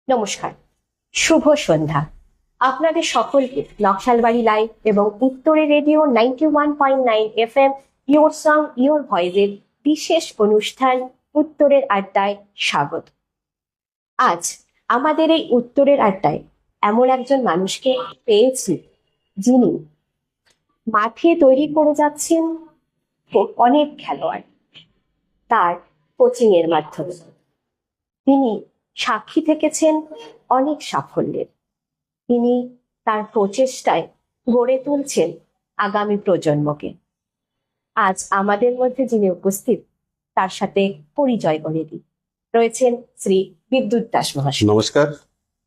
নমস্কার, শুভ সন্ধ্যা। আপনাদের সকলকে নকশালবাড়ি লাইভ এবং উত্তরে radio 91.9 FM your song your ভয়েসের বিশেষ অনুষ্ঠান উত্তরের আড্ডায় স্বাগত। আজ আমাদের এই উত্তরের আড্ডায় এমন একজন মানুষকে পেয়েছি যিনি মাঠে তৈরি করে যাচ্ছেন অনেক খেলোয়াড় তার কোচিং এর মাধ্যমে। তিনি সাক্ষী থেকেছেন অনেক সাফল্যের। তিনি তার প্রচেষ্টায় গড়ে তুলছেন আগামী প্রজন্মকে। আজ আমাদের মধ্যে যিনি উপস্থিত তার সাথে পরিচয় করে দিই। রয়েছেন শ্রী বিদ্যুৎ দাস মহাশয়। নমস্কার,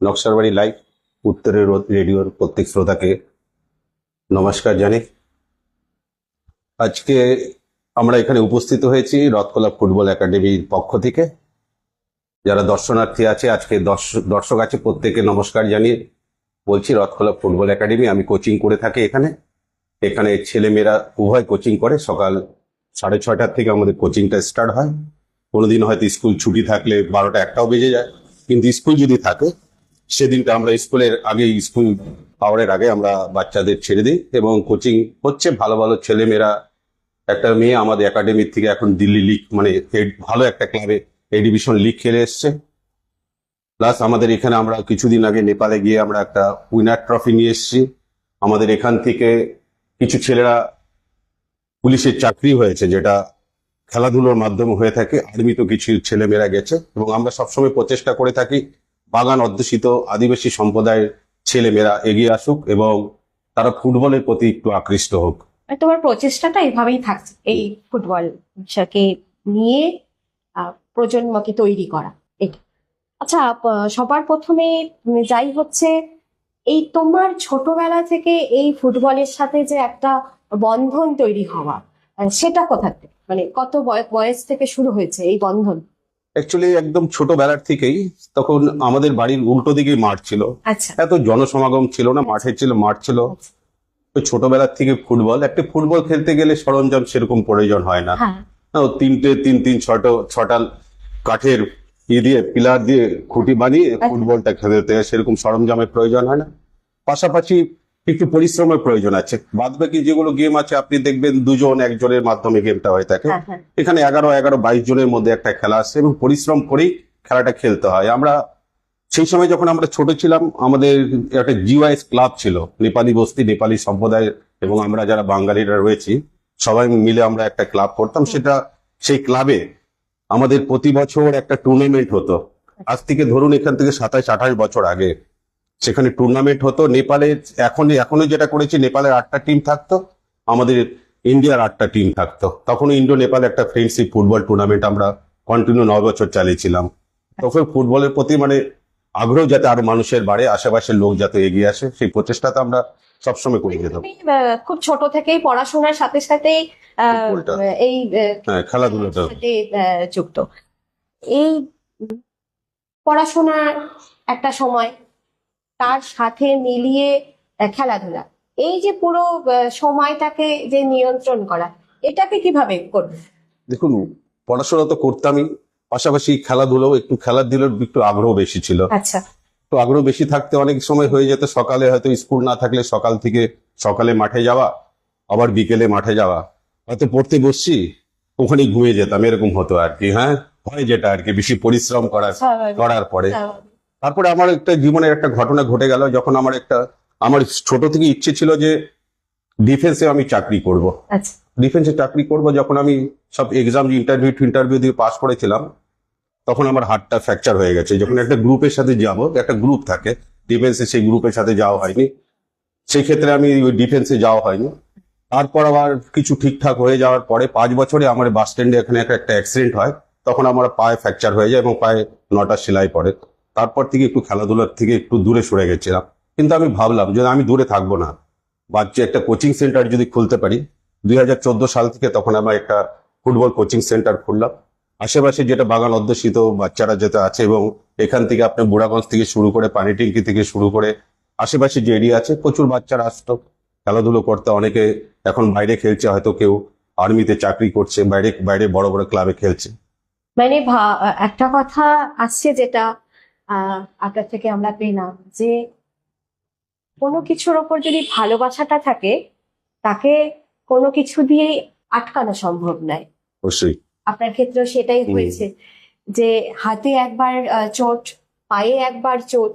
নকশালবাড়ি লাইভ উত্তরের রেডিওর প্রত্যেক শ্রোতাকে নমস্কার জানি। আজকে আমরা এখানে উপস্থিত হয়েছি রথখোলা ফুটবল একাডেমির পক্ষ থেকে। যারা দর্শনার্থী আছে, আজকে দর্শক আছে, প্রত্যেকে নমস্কার জানিয়ে বলছি রথখোলা ফুটবল একাডেমি। আমি কোচিং করে থাকি এখানে ছেলেমেয়েরা উভয় কোচিং করে। সকাল 6:30 থেকে আমাদের কোচিংটা স্টার্ট হয়। কোনোদিন হয়তো স্কুল ছুটি থাকলে 12টা 1টাও বেজে যায়, কিন্তু স্কুল যদি থাকে সেদিনটা আমরা স্কুল আওয়ারের আগে আমরা বাচ্চাদের ছেড়ে দিই এবং কোচিং হচ্ছে। ভালো ভালো ছেলেমেয়েরা, একটা মেয়ে আমাদের একাডেমির থেকে এখন দিল্লি লিগ মানে ভালো একটা ক্লাবে এ ডিভিশন লিগ খেলে এসছে। প্লাস আমাদের এখানে আমরা কিছুদিন আগে নেপালে গিয়ে আমরা একটা উইনার ট্রফি নিয়ে এসেছি। আমাদের এখান থেকে কিছু ছেলেরা পুলিশের চাকরি হয়েছে, যেটা খেলাধুলোর মাধ্যমে হয়ে থাকে। আর্মিতেও কিছু ছেলেমেয়েরা গেছে এবং আমরা সবসময় প্রচেষ্টা করে থাকি বাগান অধ্যুষিত আদিবাসী সম্প্রদায়ের ছেলেমেয়েরা এগিয়ে আসুক এবং তারা ফুটবলের প্রতি একটু আকৃষ্ট হোক। তোমার প্রচেষ্টাটা এইভাবেই থাকছে, এই ফুটবল কে নিয়ে প্রজন্মকে তৈরি করা। এটা আচ্ছা, সবার প্রথমে যাই হচ্ছে, এই তোমার ছোটবেলা থেকে এই ফুটবলের সাথে যে একটা বন্ধন তৈরি হওয়া, সেটা কোথা থেকে, মানে কত বয়স থেকে শুরু হয়েছে এই বন্ধন? অ্যাকচুয়ালি একদম ছোটবেলার থেকেই। তখন আমাদের বাড়ির উল্টো দিকে মাঠ ছিল, আচ্ছা, এত জনসমাগম ছিল না, মাঠ ছিল। ওই ছোটবেলার থেকে ফুটবল খেলতে গেলে সরঞ্জাম সেরকম প্রয়োজন হয় না। ছটা কাঠের পিলার দিয়ে খুঁটি বানিয়ে ফুটবলটা খেলতে সেরকম সরঞ্জামের প্রয়োজন হয় না। পাশাপাশি একটু পরিশ্রমের প্রয়োজন আছে। বাদবাকি যেগুলো গেম আছে আপনি দেখবেন 2-1 মাধ্যমে গেমটা হয়ে থাকে। এখানে 11-22 জনের মধ্যে একটা খেলা আছে এবং পরিশ্রম করেই খেলাটা খেলতে হয়। আমরা সেই সময় যখন আমরা ছোট ছিলাম, আমাদের একটা জিওএস ক্লাব ছিল, নেপালি বস্তি, নেপালি সম্প্রদায় এবং আমরা যারা বাঙালিরা রয়েছি সবাই মিলে আমরা একটা ক্লাব করতাম। সেই ক্লাবে আমাদের প্রতি বছর একটা টুর্নামেন্ট হতো। আজ থেকে ধরুন এখান থেকে 27-28 বছর আগে সেখানে টুর্নামেন্ট হতো। নেপালের এখনো যেটা করেছি, নেপালের 8টা টিম থাকতো, আমাদের ইন্ডিয়ার 8টা টিম থাকতো। তখন ইন্ডো নেপাল একটা ফ্রেন্ডশিপ ফুটবল টুর্নামেন্ট আমরা কন্টিনিউ 9 বছর চালিয়েছিলাম। তখন ফুটবলের প্রতি আগ্রহ যাতে আরো মানুষের বাড়ে, আশেপাশের লোক যাতে এগিয়ে আসে, সেই প্রচেষ্টাটা আমরা সবসময় করে যেতাম। খুব ছোট থেকেই পড়াশোনার সাথে সাথে এই খেলাধুলাটা যুক্ত। এই পড়াশোনার একটা সময়, তার সাথে মিলিয়ে খেলাধুলা, এই যে পুরো সময়টাকে যে নিয়ন্ত্রণ করা, এটাকে কিভাবে করবে? দেখুন, পড়াশোনা তো করতামই, পাশাপাশি খেলাধুলাও খেলাধুলার একটু আগ্রহ বেশি ছিল। আচ্ছা, তো আগ্রহ বেশি থাকতে অনেক সময় হয়ে যেত সকালে হয়তো স্কুল না থাকলে সকালে মাঠে যাওয়া, আবার বিকেলে মাঠে যাওয়া। হয়তো পড়তে বসছি, ওখানে ঘুমিয়ে যেতাম, এরকম হতো আর কি। হ্যাঁ, হয় যেটা আর কি, বেশি পরিশ্রম করার পরে। তারপরে আমার একটা জীবনের একটা ঘটনা ঘটে গেল, যখন আমার ছোট থেকে ইচ্ছে ছিল যে ডিফেন্সে আমি চাকরি করব। আচ্ছা, ডিফেন্সে চাকরি করব। যখন আমি সব এক্সাম ইন্টারভিউ দিয়ে পাস করেছিলাম, তখন আমার হাতটা ফ্র্যাকচার হয়ে গেছে। যখন একটা গ্রুপের সাথে যাবো, একটা গ্রুপ থাকে ডিফেন্সে, সেই গ্রুপের সাথে যাওয়া হয়নি। সেই ক্ষেত্রে আমি ওই ডিফেন্সে যাওয়া হয়নি। তারপর আবার কিছু ঠিকঠাক হয়ে যাওয়ার পরে 5 বছরে আমার বাস স্ট্যান্ডে এখানে একটা অ্যাক্সিডেন্ট হয়। তখন আমার পায়ে ফ্র্যাকচার হয়ে যায় এবং পায়ে 9টা সেলাই পড়ে। তারপর থেকে একটু খেলাধুলার থেকে একটু দূরে সরে গেছিলাম। কিন্তু আমি ভাবলাম যে আমি দূরে থাকবো না, একটা কোচিং সেন্টার যদি খুলতে পারি। 2014 সাল থেকে তখন আমার একটা ফুটবল কোচিং সেন্টার খুললাম। আশেপাশে যেটা বাগান অধ্যুষিত বাচ্চারা যেটা আছে, এবং এখান থেকে আপনার বুড়াগঞ্জ থেকে শুরু করে পানিট্যাঙ্কি থেকে শুরু করে আশেপাশে যে এরিয়া আছে, প্রচুর বাচ্চারা আসতো খেলাধুলো করতে। অনেকে এখন বাইরে খেলছে, হয়তো কেউ আর্মিতে চাকরি করছে, বাইরে বড় বড় ক্লাবে খেলছে। মানে একটা কথা আসছে, যেটা আপনার থেকে আমরা পেলাম যে কোনো কিছুর ওপর যদি ভালোবাসাটা থাকে তাকে কোনো কিছু দিয়ে আটকানো সম্ভব নয়। অবশ্যই। আপনার ক্ষেত্রেও সেটাই হয়েছে যে হাতে একবার চোট, পায়ে একবার চোট,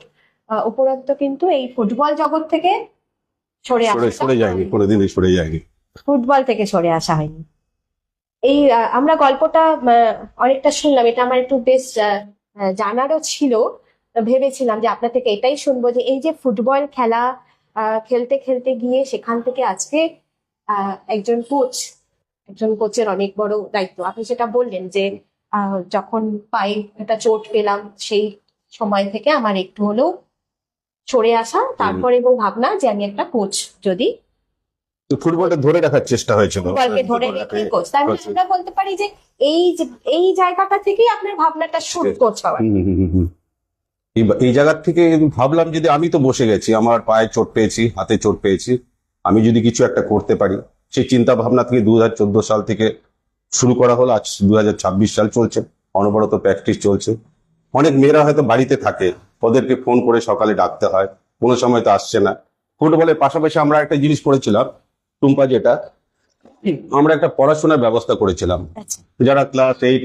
উপরন্তু কিন্তু এই ফুটবল জগৎ থেকে সরে যায়নি, কোনোদিনই সরে যায়নি। ফুটবল থেকে সরে আসা হয়নি। এই আমরা গল্পটা অনেকটা শুনলাম, এটা আমার একটু বেশ জানারও ছিল। ভেবেছিলাম যে আপনার থেকে এটাই শুনবো যে এই যে ফুটবল খেলা খেলতে খেলতে গিয়ে সেখান থেকে আজকে একজন কোচের অনেক বড় দায়িত্ব। আপনি সেটা বললেন যে যখন পায়ে একটা চোট পেলাম সেই সময় থেকে আমার একটু হলেও সরে আসা, তারপর এবং ভাবনা যে আমি একটা কোচ, যদি ফুটবলটা ধরে রাখার চেষ্টা হয়েছিল। ফুটবলকে ধরে রেখে কোচ, তার মানে আমরা বলতে পারি যে এই জায়গাটা থেকেই আপনার ভাবনাটা শুরু কোচ হওয়ার। এই জায়গা থেকে ভাবলাম যদি আমি তো বসে গেছি, আমার পায়ে চোট পেয়েছি, হাতে চোট পেয়েছি, আমি যদি কিছু একটা করতে পারি, সেই চিন্তা ভাবনা থেকে 2014 সাল থেকে শুরু করা হলো। আজ 2026 সাল চলছে, অনবরত প্র্যাকটিস চলছে। অনেক মেয়েরা হয়তো বাড়িতে থাকে, ওদেরকে ফোন করে সকালে ডাকতে হয়, কোনো সময় তো আসছে না। ফুটবলের পাশাপাশি আমরা একটা জিনিস করেছিলাম টুম্পা, যেটা আমরা একটা পড়াশোনার ব্যবস্থা করেছিলাম। যারা ক্লাস 8,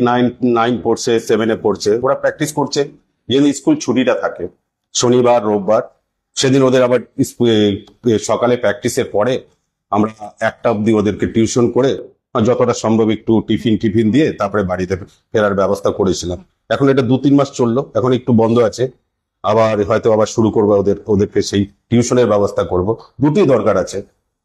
9 পড়ছে, 7-এ পড়ছে, ওরা প্র্যাকটিস করছে। যেদিন স্কুল ছুটিটা থাকে শনিবার রোববার, সেদিন ওদের আবার সকালে প্র্যাকটিসের পরে আমরা 1টা অবধি ওদেরকে টিউশন করে যতটা সম্ভব একটু টিফিন দিয়ে তারপরে বাড়িতে ফেরার ব্যবস্থা করেছিলাম। এখন এটা 2-3 মাস চললো, এখন একটু বন্ধ আছে, আবার হয়তো আবার শুরু করবো ওদেরকে সেই টিউশনের ব্যবস্থা করব। দুটোই দরকার আছে,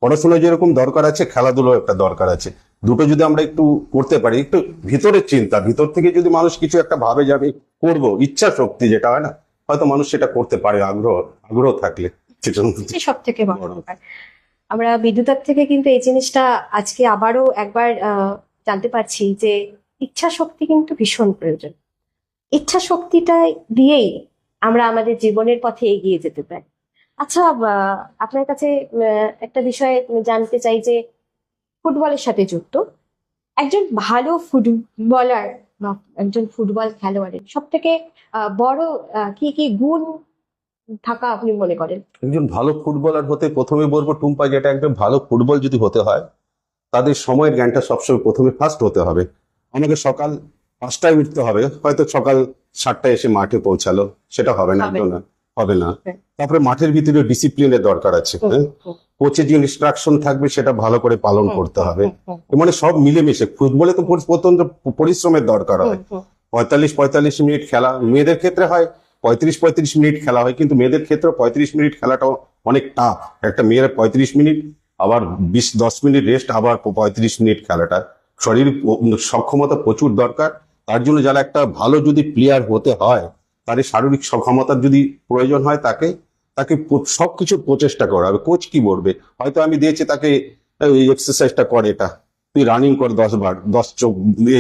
পড়াশোনা যেরকম দরকার আছে, খেলাধুলো একটা দরকার আছে। দুটো যদি আমরা একটু করতে পারি, একটু ভিতরের চিন্তা, ভিতর থেকে যদি মানুষ কিছু একটা ভাবে যে আমি করবো, ইচ্ছা শক্তি যেটা হয় না, হয়তো মানুষ সেটা করতে পারে, আগ্রহ থাকলে। সব থেকে বড় ব্যাপার। আমরা বিদ্যুতার থেকে কিন্তু এই জিনিসটা আজকে আবারও একবার জানতে পারছি যে ইচ্ছা শক্তি কিন্তু ভীষণ প্রয়োজন। ইচ্ছা শক্তিটা দিয়েই আমরা আমাদের জীবনের পথে এগিয়ে যেতে পারি। আচ্ছা, আপনার কাছে একটা বিষয় জানতে চাই যে ফুটবলের সাথে যুক্ত একজন ভালো ফুটবলার বা একজন ফুটবল খেলোয়াড়ের সব থেকে বড় কি কি গুণ থাকা আপনি মনে করেন? একজন ভালো ফুটবলার হতে প্রথমে বলবো টুম্পা, যেটা একজন ভালো ফুটবল যদি হতে হয়, তাদের সময়ের জ্ঞানটা সবসময় প্রথমে ফার্স্ট হতে হবে। আমাকে সকাল 5টায় উঠতে হবে, হয়তো সকাল 7টায় এসে মাঠে পৌঁছালো, সেটা হবে না। তারপরে মাঠের ভিতরে ডিসিপ্লিনের দরকার আছে। কোচের যে ইনস্ট্রাকশন থাকবে সেটা ভালো করে পালন করতে হবে। মানে সব মিলেমিশে, ফুটবলে তো প্রত্যন্ত পরিশ্রমের দরকার হয়। 45 মিনিট খেলা, মেয়েদের ক্ষেত্রে হয় 35 মিনিট খেলা হয়, কিন্তু মেয়েদের ক্ষেত্রে 35 মিনিট খেলাটাও অনেক টাফ। একটা মেয়ের 35 মিনিট, আবার 10 মিনিট রেস্ট, আবার 35 মিনিট খেলাটা, শরীর সক্ষমতা প্রচুর দরকার। তার জন্য যারা একটা ভালো যদি প্লেয়ার হতে হয়, তার শারীরিক সক্ষমতার যদি প্রয়োজন হয়, তাকে সবকিছু প্রচেষ্টা করা হবে। কোচ কি বলবে, হয়তো আমি দিয়েছি তাকে এই এক্সারসাইজটা কর, এটা তুই রানিং কর 10 বার,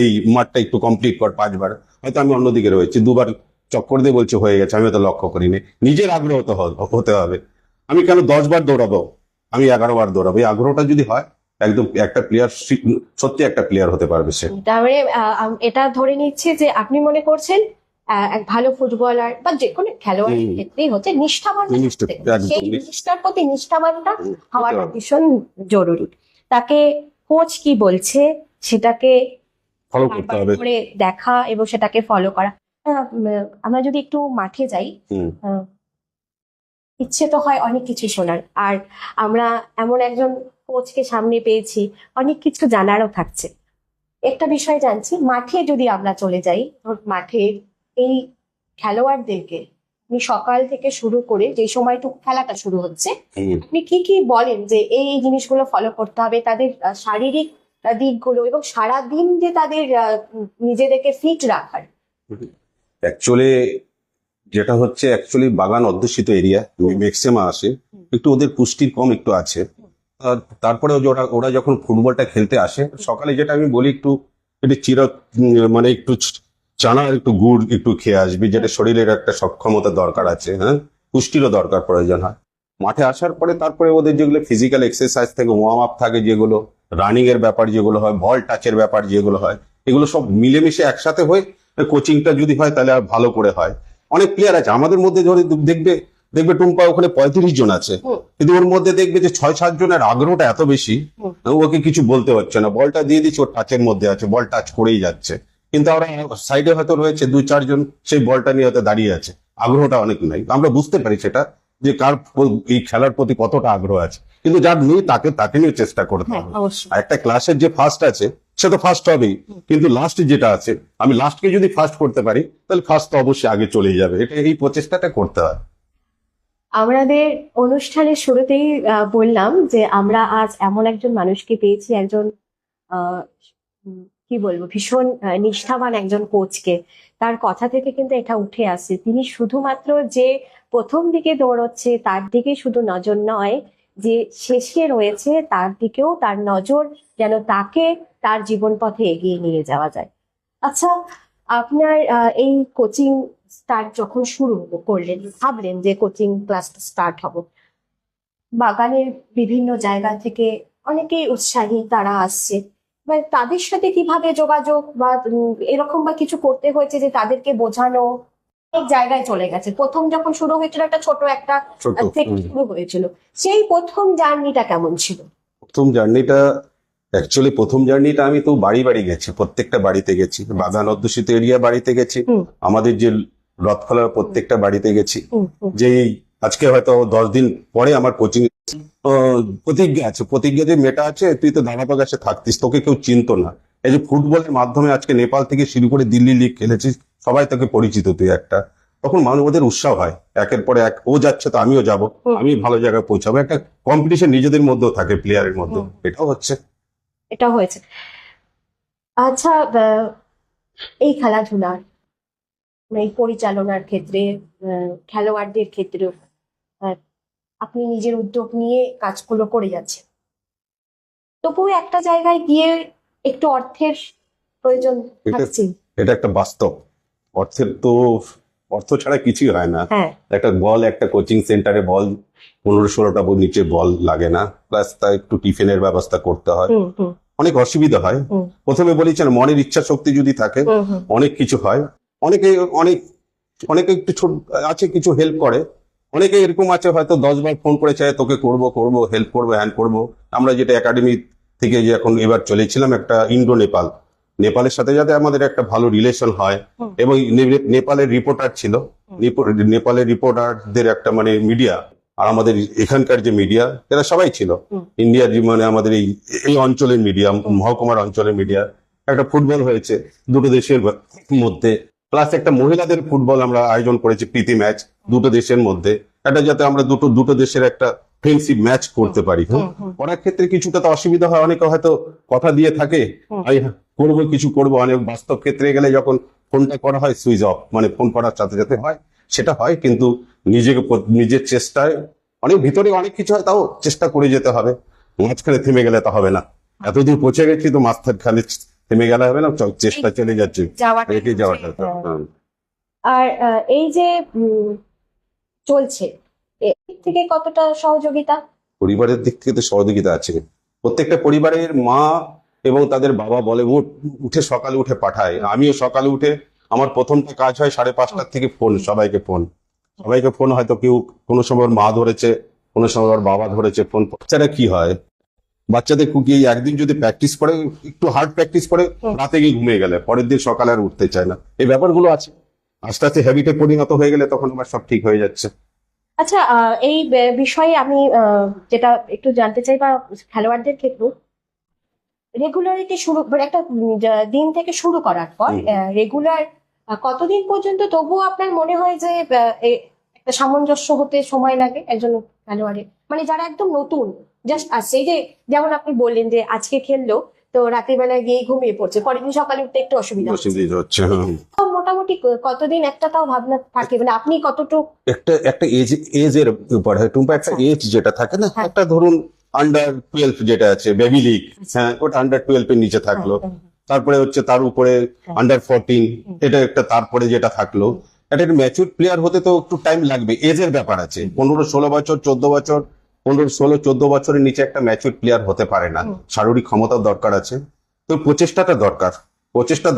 এই মাঠটা একটু কমপ্লিট কর 5 বার। হয়তো আমি অন্যদিকে রয়েছি, 2 বার চক্কর দিয়ে বলছে হয়ে গেছে, আমি হয়তো লক্ষ্য করিনি। নিজের আগ্রহ তো হতে হবে। আমি কেন 10 বার দৌড়াবো, আমি 11 বার দৌড়াবো। এই আগ্রহটা যদি হয়, একদম একটা প্লেয়ার, সত্যি একটা প্লেয়ার হতে পারবে সে। তাহলে এটা ধরে নিচ্ছে যে আপনি মনে করছেন এক ভালো ফুটবলার বা যে কোনো খেলোয়াড়ের ক্ষেত্রেই হচ্ছে নিষ্ঠাবান, সেই নিষ্ঠার প্রতি নিষ্ঠাবানটা হওয়াটা ভীষণ জরুরি। তাকে কোচ কি বলছে সেটাকে ফলো করতে হবে, করে দেখা এবং সেটাকে ফলো করা। আমরা যদি একটু মাঠে যাই, ইচ্ছে তো হয় অনেক কিছু শোনার, আর আমরা এমন একজন কোচকে সামনে পেয়েছি, অনেক কিছু জানারও থাকছে। একটা বিষয় জানছি, মাঠে যদি আমরা চলে যাই, মাঠের এই খেলোয়াড়দেরকে আপনি সকাল থেকে শুরু করে যে সময়টুকু খেলাটা শুরু হচ্ছে, আপনি কি কি বলেন যে এই জিনিসগুলো ফলো করতে হবে, তাদের শারীরিক দিকগুলো এবং সারাদিন যে তাদের নিজেদেরকে ফিট রাখার? অ্যাকচুয়ালি যেটা হচ্ছে, অ্যাকচুয়ালি বাগান অধ্যুষিত এরিয়া, ম্যাক্সিমাম আসে, একটু ওদের পুষ্টির কম একটু আছে। তারপরে ওরা যখন ফুটবলটা খেলতে আসে, সকালে যেটা আমি বলি, একটু মানে একটু চানা, একটু গুড় একটু খেয়ে আসবি, যেটা শরীরের একটা সক্ষমতা দরকার আছে, হ্যাঁ, পুষ্টিরও দরকার প্রয়োজন হয়। মাঠে আসার পরে তারপরে ওদের যেগুলো ফিজিক্যাল এক্সারসাইজ থেকে ওয়ার্ম আপ থাকে, যেগুলো রানিং এর ব্যাপার যেগুলো হয়, বল টাচের ব্যাপার যেগুলো হয়, এগুলো সব মিলেমিশে একসাথে হয়ে কোচিংটা যদি হয় তাহলে আর ভালো করে হয়। অনেক প্লেয়ার আছে আমাদের মধ্যে, ধরে দেখবে দেখবে টুম্পা ওখানে 35 জন আছে, কিন্তু ওর মধ্যে দেখবে যে 6-7 জনের আগ্রহটা এত বেশি, ওকে কিছু বলতে হচ্ছে না, বলটা দিয়ে দিচ্ছে, ওর টাচের মধ্যে আছে, বল টাচ করেই যাচ্ছে। কিন্তু আমরা সাইডে হয়তো রয়েছে 2-4 জন, সেই বলটা নিয়ে হয়তো দাঁড়িয়ে আছে, আগ্রহটা অনেক নাই। আমরা বুঝতে পারি সেটা, যে কার এই খেলার প্রতি কতটা আগ্রহ আছে, কিন্তু যার নেই তাকে নিয়ে চেষ্টা করতে হবে। অবশ্যই। আর একটা ক্লাসের যে ফার্স্ট আছে সে তো ফার্স্ট হবেই, কিন্তু লাস্ট যেটা আছে, আমি লাস্টকে যদি ফার্স্ট করতে পারি তাহলে ফার্স্ট তো অবশ্যই আগে চলেই যাবে। এটা এই প্রচেষ্টাটা করতে হয়। আমাদের অনুষ্ঠানের শুরুতেই বললাম যে আমরা আজ এমন একজন মানুষকে পেয়েছি, একজন আহ, কি বলবো, ভীষণ নিষ্ঠাবান একজন কোচকে। তার কথা থেকে কিন্তু এটা উঠে আসছে, তিনি শুধুমাত্র যে প্রথম দিকে দৌড়চ্ছে তার দিকে শুধু নজর নয়, যে শেষে রয়েছে তার দিকেও তার নজর, যেন তাকে তার জীবন পথে এগিয়ে নিয়ে যাওয়া যায়। আচ্ছা, আপনার এই কোচিং স্টার্ট যখন শুরু করলেন, ভাবলেন যে কোচিং ক্লাস স্টার্ট হবো, বাগানের বিভিন্ন জায়গা থেকে অনেকেই উৎসাহী তারা আসছে, মানে তাদের সাথে কিভাবে যোগাযোগ বা এরকম বা কিছু করতে হয়েছে যে তাদেরকে বোঝানো? অনেক জায়গায় চলে গেছে, প্রথম যখন শুরু হয়েছিল একটা ছোট একটা ছোট থেকে শুরু হয়েছিল, সেই প্রথম জার্নিটা কেমন ছিল? প্রথম জার্নিটা আমি তো বাড়ি বাড়ি গেছি, প্রত্যেকটা বাড়িতে গেছি, বাগান অধ্যুষিত এরিয়া বাড়িতে গেছি, হুম। আমাদের যে রথখোলার প্রত্যেকটা বাড়িতে গেছি। হুম। যে আজকে হয়তো 10 দিন পরে আমার কোচিং প্রতিজ্ঞা আছে, প্রতিজ্ঞা যে মেয়েটা আছে, তুই তো দানাপাক কাছে থাকতিস, তোকে কেউ চিনতো না। এই যে ফুটবলের মাধ্যমে আজকে নেপাল থেকে শুরু করে দিল্লি লিগ খেলেছিস, সবাই তোকে পরিচিত তুই একটা, তখন মানুষ ওদের উৎসাহ হয়, একের পরে এক ও যাচ্ছে তো আমিও যাব, আমি ভালো জায়গায় পৌঁছাবো, একটা কম্পিটিশন নিজেদের মধ্যেও থাকে প্লেয়ারের মধ্যে, এটাও হচ্ছে। এটা হয়েছে। আচ্ছা, এই খেলাধুলার এই পরিচালনার ক্ষেত্রে, খেলোয়াড়দের ক্ষেত্রেও আহ, আপনি নিজের উদ্যোগ নিয়ে কাজগুলো করে যাচ্ছেন, তবুও একটা জায়গায় গিয়ে একটু অর্থের প্রয়োজন এটা থাকছে। এটা একটা বাস্তব, অর্থ ছাড়া কিছুই হয় না। হ্যাঁ। একটা বল, একটা কোচিং সেন্টারে বল 15-16টা নিচে বল লাগে না, প্লাস তা একটু টিফিনের ব্যবস্থা করতে হয়, হুম হুম অনেক অসুবিধা হয়। হুম প্রথমে বলেছেন মনের ইচ্ছা শক্তি যদি থাকে হুম হুম। অনেক কিছু হয়। অনেকে অনেক অনেকে একটু ছোট আছে, কিছু হেল্প করে, অনেকে এরকম আছে হয়তো 10 বার ফোন করে চায় তোকে করবো হেল্প করবো হ্যান্ড করবো। আমরা যেটা একাডেমি থেকে যে এখন এবার চলেছিলাম একটা ইন্ডো নেপালের সাথে যাতে আমাদের একটা ভালো রিলেশন হয়, এবং নেপালের রিপোর্টার ছিল, নেপালের রিপোর্টারদের একটা মানে মিডিয়া, আর আমাদের এখানকার যে মিডিয়া এরা সবাই ছিল ইন্ডিয়ার, মানে আমাদের এই অঞ্চলের মিডিয়া, মহকুমার অঞ্চলের মিডিয়া। একটা ফুটবল হয়েছে দুটো দেশের মধ্যে, প্লাস একটা মহিলাদের ফুটবল আমরা আয়োজন করেছি, প্রীতি ম্যাচ দুটো দেশের মধ্যে, এটা যাতে আমরা দুটো দেশের একটা ফ্রেন্ডশিপ ম্যাচ করতে পারি। করার ক্ষেত্রে কিছুটা তো অসুবিধা হয়, অনেকে হয়তো কথা দিয়ে থাকে আমি করবো কিছু করবো, অনেক বাস্তব ক্ষেত্রে গেলে যখন ফোনটা করা হয় সুইচ অফ, মানে ফোন করার সাথে সাথে হয় সেটা হয়, কিন্তু নিজের চেষ্টায় অনেক ভিতরে অনেক কিছু হয়, তাও চেষ্টা করে যেতে হবে, মাঝখানে থেমে গেলে তো হবে না। এতদূর পৌঁছে গেছি তো মাঝখানে থেমে গেলে হবে না, চেষ্টা চলে যাচ্ছে, রেখে যাওয়াটা। আর এই যে চলছে, এর থেকে কতটা সহযোগিতা? পরিবারের দিক থেকে তো সহযোগিতা আছে, প্রত্যেকটা পরিবারের মা এবং তাদের বাবা বলে উঠে সকালে উঠে পাঠায়, আমিও সকালে উঠে আমার প্রথমটা কাজ হয় 5:30টার থেকে সবাইকে ফোন, হয়তো কেউ কোনো সময় মা ধরেছে, কোনো সময় ওর বাবা ধরেছে ফোন। বাচ্চারা কি হয়, বাচ্চাদের গিয়ে একদিন যদি প্র্যাকটিস করে, একটু হার্ড প্র্যাকটিস করে, রাতে গিয়ে ঘুমিয়ে গেলে পরের দিন সকালে আর উঠতে চায় না, এই ব্যাপারগুলো আছে। আস্তে আস্তে হ্যাবিটে পরিণত হয়ে গেলে তখন আবার সব ঠিক হয়ে যাচ্ছে। আচ্ছা, এই বিষয়ে আমি যেটা একটু জানতে চাই, বা খেলোয়াড়দের ক্ষেত্রে রেগুলারিটি শুরু, মানে একটা দিন থেকে শুরু করার পর রেগুলার কতদিন পর্যন্ত তবুও আপনার মনে হয় যে একটা সামঞ্জস্য হতে সময় লাগে একজন খেলোয়াড়ের, মানে যারা একদম নতুন জাস্ট আসছে, এই যে যেমন আপনি বললেন যে আজকে খেললো তো রাতের বেলায় গিয়ে ঘুমিয়ে পড়ছে, পরের দিন সকালে উঠতে একটু অসুবিধা হচ্ছে। তো মোটামুটি কতদিন একটা তাও ভাবনা থাকে, মানে আপনি কতটুকু? একটা এজের উপর হয় টুম্পা, একটা এজ যেটা থাকে না, একটা ধরুন আন্ডার 12 যেটা আছে বেবি লিগ, হ্যাঁ ওটা আন্ডার 12 এর নিচে থাকলো, তারপরে হচ্ছে তার উপরে আন্ডার 14, এটা একটা, তারপরে যেটা থাকলো, একটা ম্যাচুর প্লেয়ার হতে তো একটু টাইম লাগবে, এজের ব্যাপার আছে। 15-16 বছর 14 বছর 15-16-14 বছরের নিচে একটা ম্যাচুর প্লেয়ার হতে পারে না, শারীরিক ক্ষমতার দরকার আছে, তো প্রচেষ্টা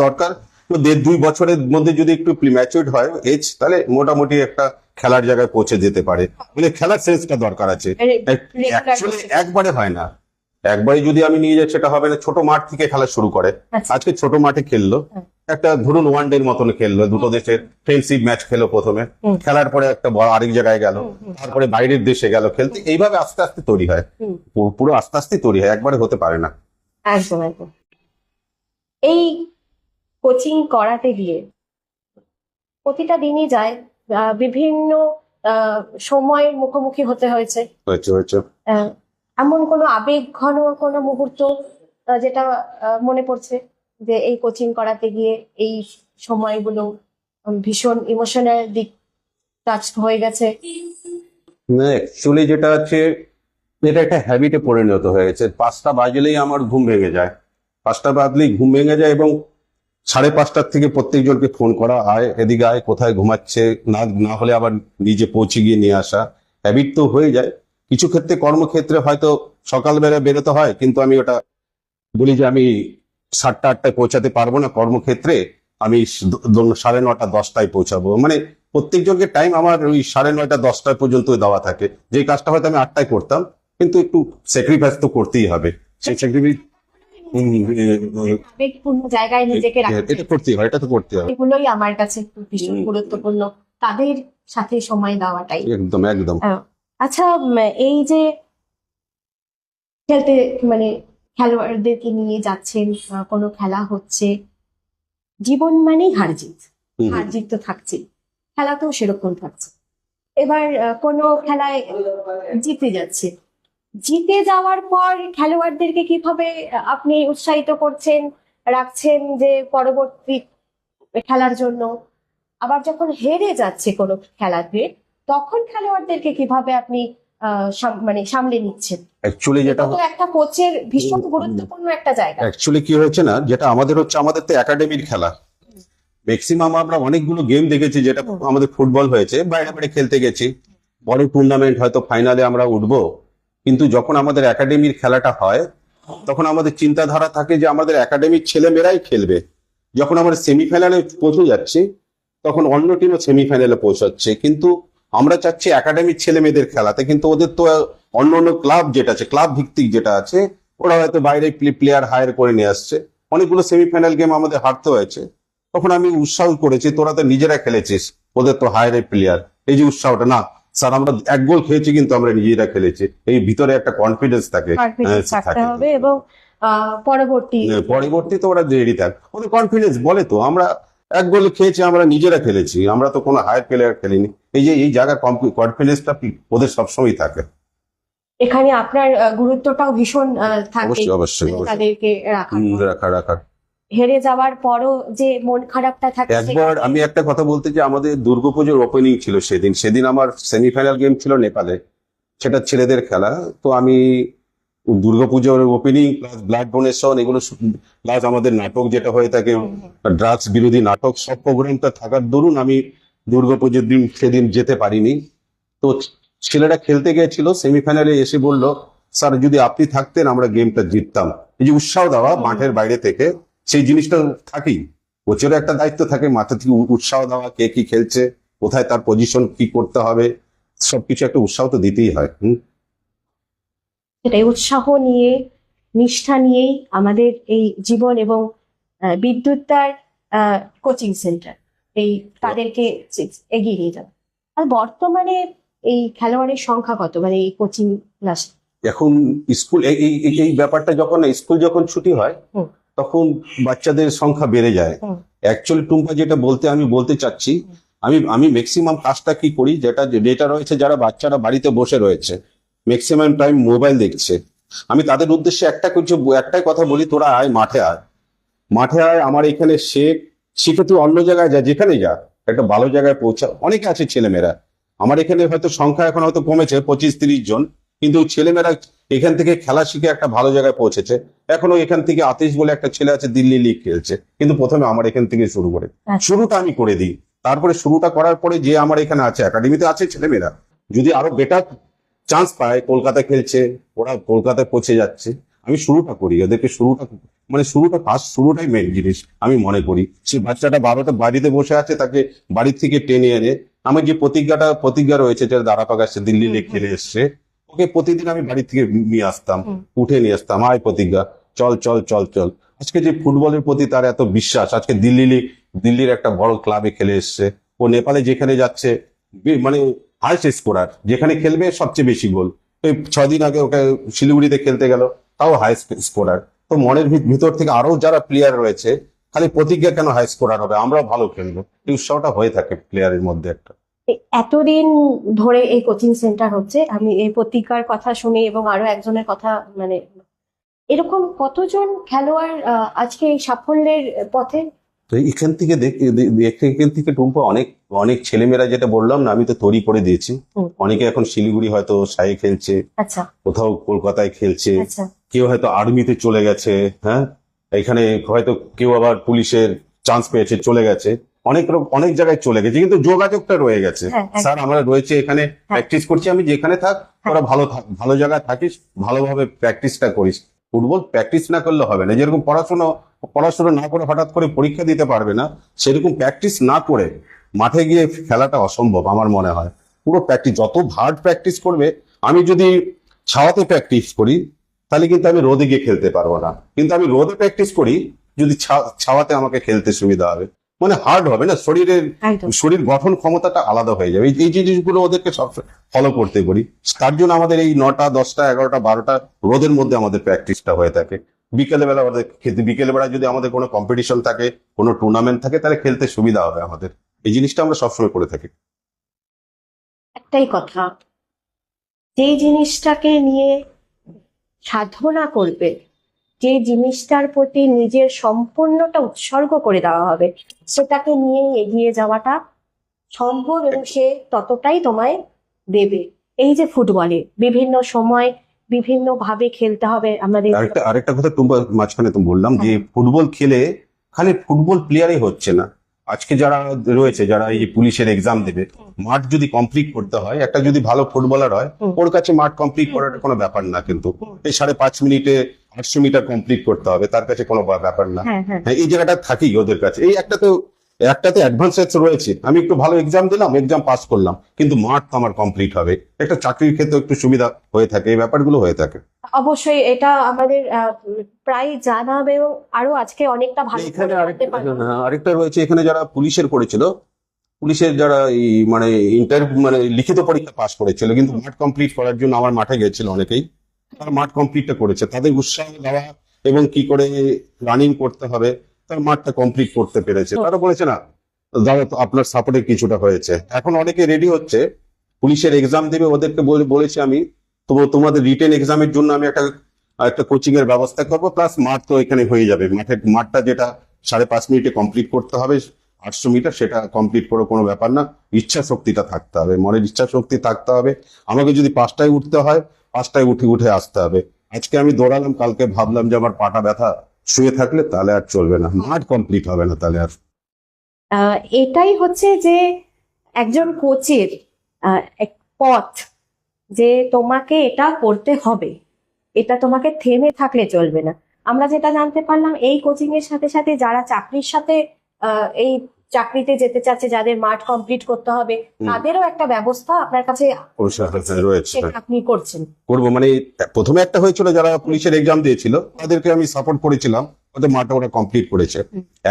দরকার, তো 1.5-2 বছরের মধ্যে যদি একটু ম্যাচিউরড হয় এজ, তাহলে মোটামুটি একটা খেলার জায়গায় পৌঁছে যেতে পারে। মানে খেলার সেন্সটা দরকার আছে, অ্যাকচুয়ালি একবারে হয় না। একবারে যদি আমি নিয়ে যাই সেটা হবে না। ছোট মাঠ থেকে খেলা শুরু করে, আচ্ছা। আজকে ছোট মাঠে খেললো, একটা ধরুন ওয়ানডের মতন খেললো, দুটো দেশের ফ্রেন্ডশিপ ম্যাচ খেলো প্রথমে, খেলার পরে একটা বড় আরেক জায়গায় গেল, তারপরে বাইরের দেশে গেল খেলতে, এইভাবে আস্তে আস্তে তৈরি হয়। পুরো আস্তে আস্তে তৈরি হয়, একবারে হতে পারে না। একদম একদম। এই কোচিং করাতে গিয়ে প্রতিটা দিনই যায় বিভিন্ন সময়ের মুখোমুখি হতে হয়েছে। হয়েছে। আহ, এমন কোনো আবেগ ঘন কোনো মুহূর্ত যেটা মনে পড়ছে যে এই কোচিং করাতে গিয়ে এই সময়গুলো ভীষণ ইমোশনাল দিক টাচ হয়ে গেছে? না, অ্যাকচুয়ালি যেটা আছে, এটা একটা হ্যাবিটে পরিণত হয়ে গেছে। 5টা বাজলেই আমার ঘুম ভেঙে যায়, 5টা বাজলেই ঘুম ভেঙে যায়, এবং 5:30টার থেকে প্রত্যেকজনকে ফোন করা, আয় এদিকে আয়, কোথায় ঘুমাচ্ছে, না হলে আবার নিজে পৌঁছে গিয়ে নিয়ে আসা। হ্যাবিট তো হয়ে যায়। কিছু ক্ষেত্রে কর্মক্ষেত্রে হয়তো সকালবেলা বেরোতে হয়, কিন্তু আমি ওটা বলি যে আমি 7টা-8টায় পৌঁছাতে পারবো না কর্মক্ষেত্রে, আমি 9:30-10টায় পৌঁছাবো। মানে প্রত্যেকজনকে টাইম আমার ওই 9:30-10টা পর্যন্ত দেওয়া থাকে। যে কাজটা হয়তো আমি 8টায় করতাম, কিন্তু একটু স্যাক্রিফাইস তো করতেই হবে। সেই স্যাক্রিফাইস আবেগপূর্ণ জায়গায় নিজেকে রাখতে এটা করতেই হয়, এটা তো করতে হবে। এগুলোই আমার কাছে একটু ভীষণ গুরুত্বপূর্ণ, তাদের সাথে সময় দেওয়াটাই। একদম একদম। আচ্ছা, এই যে খেলতে মানে খেলোয়াড়দেরকে নিয়ে যাচ্ছেন, কোনো খেলা হচ্ছে, জীবন মানেই হার জিত। হার জিত তো থাকছে, খেলাতেও সেরকম থাকছে। এবার কোনো খেলায় জিতে যাচ্ছে, জিতে যাওয়ার পর খেলোয়াড়দেরকে কিভাবে আপনি উৎসাহিত করছেন, রাখছেন যে পরবর্তী খেলার জন্য? আবার যখন হেরে যাচ্ছে কোনো খেলাতে, তখন খেলোয়াড়দেরকে কিভাবে আপনি মানে সামলে নিচ্ছেন? অ্যাকচুয়ালি যেটা এটা তো একটা কোচের ভীষণ গুরুত্বপূর্ণ একটা জায়গা। অ্যাকচুয়ালি কি হয়েছে না, যেটা আমাদের হচ্ছে, আমাদের তো একাডেমির খেলা, ম্যাক্সিমাম আমরা অনেকগুলো গেম দেখেছি, যেটা আমাদের ফুটবল হয়েছে, বাইরে বাইরে খেলতে গেছি, বড় টুর্নামেন্ট হয়তো ফাইনালে আমরা উঠবো, কিন্তু যখন আমাদের একাডেমির খেলাটা হয়, তখন আমাদের চিন্তাধারা থাকে যে আমাদের একাডেমির ছেলেমেয়েরাই খেলবে। যখন আমরা সেমিফাইনালে পৌঁছে যাচ্ছি, তখন অন্য টিমও সেমিফাইনালে পৌঁছাচ্ছে, কিন্তু আমরা চাচ্ছি একাডেমির ছেলে মেয়েদের খেলাতে, কিন্তু ওদের তো অন্য অন্য ক্লাব যেটা আছে, ক্লাব ভিত্তিক যেটা আছে, ওরা হয়তো বাইরে প্লেয়ার হায়ার করে নিয়ে আসছে। অনেকগুলো সেমিফাইনাল গেম আমাদের হারতে হয়েছে। তখন আমি উৎসাহ করেছি, তোরা তো নিজেরা খেলেছিস, ওদের তো হায়ারের প্লেয়ার। এই যে উৎসাহটা, না স্যার আমরা 1 গোল খেয়েছি, কিন্তু আমরা নিজেরা খেলেছি, এই ভিতরে একটা কনফিডেন্স থাকে। থাকতে হবে, এবং পরবর্তী তো ওরা রেডি থাক, ওদের কনফিডেন্স বলে তো আমরা 1 গোল খেয়েছি, আমরা নিজেরা খেলেছি, আমরা তো কোনো হায়ার প্লেয়ার খেলিনি। এই জায়গার কনফিডেন্সটা ওদের সবসময় থাকে। এখানে আপনার গুরুত্বটাও ভীষণ থাকে, অবশ্যই তাদেরকে রাখা। হেরে যাওয়ার পরও যে মন খারাপটা থাকে। একবার আমি একটা কথা বলতে, যে আমাদের দুর্গাপুজোর ওপেনিং ছিল সেদিন আমার সেমিফাইনাল গেম ছিল নেপালে, সেটা ছেলেদের খেলা। তো আমি দুর্গাপুজোর ওপেনিং প্লাস ব্লাড ডোনেশন, এগুলো প্লাস আমাদের নাটক যেটা হয়ে থাকে, ড্রাগস বিরোধী নাটক, সব প্রোগ্রামটা থাকার দরুন আমি দুর্গাপুজোর দিন সেদিন যেতে পারিনি। তো ছেলেরা খেলতে গিয়েছিল, সেমিফাইনালে এসে বলল, স্যার যদি আপনি থাকতেন আমরা গেমটা জিততাম। এই যে উৎসাহ দেওয়া মাঠের বাইরে থেকে, সেই জিনিসটা থাকেই। কোচেরও একটা দায়িত্ব থাকে মাঠে থেকে উৎসাহ দেওয়া, কে কি খেলছে, কোথায় তার পজিশন কি করতে হবে, সবকিছু একটা উৎসাহ তো দিতেই হয়। সেটাই, উৎসাহ নিয়ে, নিষ্ঠা নিয়েই আমাদের এই জীবন, এবং বিদ্যুৎতার কোচিং সেন্টার এই তাদেরকে এগিয়ে নিয়ে যাবে। আর বর্তমানে এই খেলোয়াড়ের সংখ্যা কত, মানে এই কোচিং ক্লাসে? এখন স্কুল এই ব্যাপারটা, যখন স্কুল যখন ছুটি হয়, তখন বাচ্চাদের সংখ্যা বেড়ে যায়। অ্যাকচুয়ালি টুম্পা যেটা আমি বলতে চাচ্ছি, আমি ম্যাক্সিমাম কাজটা কি করি, যেটা রয়েছে, যারা বাচ্চারা বাড়িতে বসে রয়েছে, ম্যাক্সিমাম টাইম মোবাইল দেখছে, আমি তাদের উদ্দেশ্যে একটাই কথা বলি, তোরা আয়, মাঠে আয়, আমার এখানে শিখে তুই অন্য জায়গায় যা, যেখানে যা, একটা ভালো জায়গায় পৌঁছা। অনেকে আছে ছেলেমেয়েরা, আমার এখানে হয়তো সংখ্যা এখন হয়তো কমেছে 25-30 জন, কিন্তু ছেলেমেয়েরা এখান থেকে খেলা শিখে একটা ভালো জায়গায় পৌঁছেছে। এখনো এখান থেকে আতিশ বলে একটা ছেলে আছে, দিল্লি লিগ খেলছে, কিন্তু প্রথমে আমার এখান থেকে শুরু করে, শুরুটা আমি করে দিই। তারপরে শুরুটা করার পরে যে আমার এখানে আছে, একাডেমিতে আছে ছেলেমেয়েরা, যদি আরো বেটার চান্স পায়, কলকাতা খেলছে, ওরা কলকাতায় পৌঁছে যাচ্ছে, আমি শুরুটা করি ওদেরকে, শুরুটা ফার্স্ট শুরুটাই মেন জিনিস আমি মনে করি। সে বাচ্চাটা বাড়িতে বসে আছে, তাকে বাড়ির থেকে টেনে এনে আমার যে প্রতিজ্ঞা রয়েছে, যে দাঁড়াপাক আসছে, দিল্লি লিগ খেলে এসছে, ওকে প্রতিদিন আমি বাড়ি থেকে নিয়ে আসতাম, উঠে নিয়ে আসতাম, আয় প্রতিজ্ঞা, চল চল চল চল। আজকে যে ফুটবলের প্রতি তার এত বিশ্বাস, আজকে দিল্লির একটা বড় ক্লাবে খেলে এসছে, ও নেপালে যেখানে যাচ্ছে মানে হাইস্ট স্কোরার, যেখানে খেলবে সবচেয়ে বেশি গোল। এই 6 দিন আগে ওকে শিলিগুড়িতে খেলতে গেল, তাও হাই স্কোরার। তো মনের ভিতর থেকে আরো যারা প্লেয়ার রয়েছে, খালি প্রতিজ্ঞা কেন হাই স্কোরার হবে, আমরাও ভালো খেলবো, এই উৎসাহটা হয়ে থাকে প্লেয়ারের মধ্যে একটা। এতদিন ধরে এই কোচিং সেন্টার হচ্ছে, আমি এই প্রতিজ্ঞার কথা শুনি এবং আরো একজনের কথা, মানে এরকম কতজন খেলোয়াড় আজকে এই সাফল্যের পথে? তো এখান থেকে এখান থেকে টুম্পা অনেক অনেক ছেলেমেয়েরা, যেটা বললাম না, আমি তো তৈরি করে দিয়েছি। অনেকে এখন শিলিগুড়ি হয়তো সায়ে খেলছে, আচ্ছা কোথাও কলকাতায় খেলছে, আচ্ছা। কেউ হয়তো আর্মিতে চলে গেছে, হ্যাঁ, এখানে হয়তো কেউ আবার পুলিশের চান্স পেয়েছে, চলে গেছে, অনেক জায়গায় চলে গেছে, কিন্তু যোগাযোগটা রয়ে গেছে। হ্যাঁ, একদম। স্যার আমরা রয়েছে এখানে, প্র্যাকটিস করছি, আমি যেখানে থাক তোরা ভালো জায়গায় থাকিস, ভালোভাবে প্র্যাকটিসটা করিস। ফুটবল প্র্যাকটিস না করলে হবে না, যেরকম পড়াশোনা না করে হঠাৎ করে পরীক্ষা দিতে পারবে না, সেরকম প্র্যাকটিস না করে মাঠে গিয়ে খেলাটা অসম্ভব আমার মনে হয়। পুরো প্র্যাকটিস, যত হার্ড প্র্যাকটিস করবে, আমি যদি ছাওয়াতে প্র্যাকটিস করি তাহলে কিন্তু আমি রোদে গিয়ে খেলতে পারবো না, কিন্তু আমি রোদে প্র্যাকটিস করি যদি ছাওয়াতে আমাকে খেলতে সুবিধা হবে, মানে হার্ড হবে না, একদম। শরীর গঠন ক্ষমতাটা আলাদা হয়ে যাবে। এই জিনিসগুলো ওদেরকে সব ফলো করতে পারি। তার জন্য আমাদের এই 9টা 10টা 11টা 12টা রোদের মধ্যে আমাদের প্র্যাকটিসটা হয়ে থাকে। বিকেলবেলা বিকেলবেলা যদি আমাদের কোনো কম্পিটিশন থাকে, কোনো টুর্নামেন্ট থাকে, তাহলে খেলতে সুবিধা হবে আমাদের। এই জিনিসটা আমরা সবসময় করে থাকি। একটাই কথা, যে জিনিসটাকে নিয়ে সাধনা করবে, যে জিনিসটার প্রতি নিজের সম্পূর্ণটা উৎসর্গ করে দেওয়া হবে, সেটাকে নিয়ে এগিয়ে যাওয়াটা সম্ভব এবং সে ততটাই তোমায় দেবে। এই যে ফুটবলে বিভিন্ন সময় বিভিন্ন ভাবে খেলতে হবে আমাদের। আরেকটা কথা টুম্পা, মাঝখানে তো বললাম যে ফুটবল খেলে খালি ফুটবল প্লেয়ারই হচ্ছে না, আজকে যারা রয়েছে, যারা এই পুলিশের এক্সাম দেবে, মাঠ যদি কমপ্লিট করতে হয়, একটা যদি ভালো ফুটবলার হয়, ওর কাছে মাঠ কমপ্লিট করাটা কোনো ব্যাপার না, কিন্তু এই 5.5 মিনিটে 800 মিটার কমপ্লিট করতে হবে, তার কাছে কোনো ব্যাপার না। হ্যাঁ হ্যাঁ। হ্যাঁ, এই জায়গাটা থাকি ওদের কাছে। এই একটাতে অ্যাডভান্সেস রয়েছে, আমি একটু ভালো এক্সাম দিলাম, এক্সাম পাস করলাম, কিন্তু মাঠ তো আমার কমপ্লিট হবে। একটা চাকরির ক্ষেত্রে একটু সুবিধা হয়ে থাকে, এই ব্যাপারগুলো হয়ে থাকে। অবশ্যই এটা আমাদের প্রায় জানা হবে এবং আরো আজকে অনেকটা ভালো এখানে করে জানতে পারবো। আরেকটা রয়েছে, এখানে যারা পুলিশের করেছিল, পুলিশের যারা এই মানে লিখিত পরীক্ষা পাস করেছিল, কিন্তু মাঠ কমপ্লিট করার জন্য আমার মাঠে গেছিল অনেকেই, তারা মাঠ কমপ্লিটটা করেছে, তাদের উৎসাহ দেওয়া এবং কি করে রানিং করতে হবে, তার মাঠটা কমপ্লিট করতে পেরেছে। তারা বলেছে না দাদা, তো আপনার সাপোর্টে কিছুটা হয়েছে। এখন অনেকে রেডি হচ্ছে, পুলিশের এক্সাম দেবে, ওদেরকে বলেছি আমি, তোমাদের রিটেন এক্সামের জন্য আমি একটা কোচিং এর ব্যবস্থা করবো, প্লাস মাঠ তো এখানে হয়ে যাবে, মাঠটা যেটা 5.5 মিনিটে কমপ্লিট করতে হবে 800 মিটার, সেটা কমপ্লিট করে কোনো ব্যাপার না। ইচ্ছা শক্তিটা থাকতে হবে, মনের ইচ্ছা শক্তি থাকতে হবে। আমাকে যদি 5টায় উঠতে হয়, 5টায় উঠে আসতে হবে। আজকে আমি দৌড়ালাম, কালকে ভাবলাম যে আমার পাটা ব্যথা, শুয়ে থাকলে তাহলে আর চলবে না, মাঠ কমপ্লিট হবে না তাহলে আর। এটাই হচ্ছে যে একজন কোচের এক পথ, যে তোমাকে এটা করতে হবে, এটা তোমাকে থেমে থাকলে চলবে না। আমরা যেটা জানতে পারলাম, এই কোচিং এর সাথে সাথে যারা চাকরির সাথে এই চাকরিতে যেতে চাচ্ছে, যাদের মাঠ কমপ্লিট করতে হবে, তাদেরও একটা ব্যবস্থা আপনার কাছে রয়েছে, সেটা আপনি করছেন। করবো। মানে প্রথমে একটা হয়েছিল, যারা পুলিশের এক্সাম দিয়েছিল তাদেরকে আমি সাপোর্ট করেছিলাম, ওদের মাঠটা ওরা কমপ্লিট করেছে।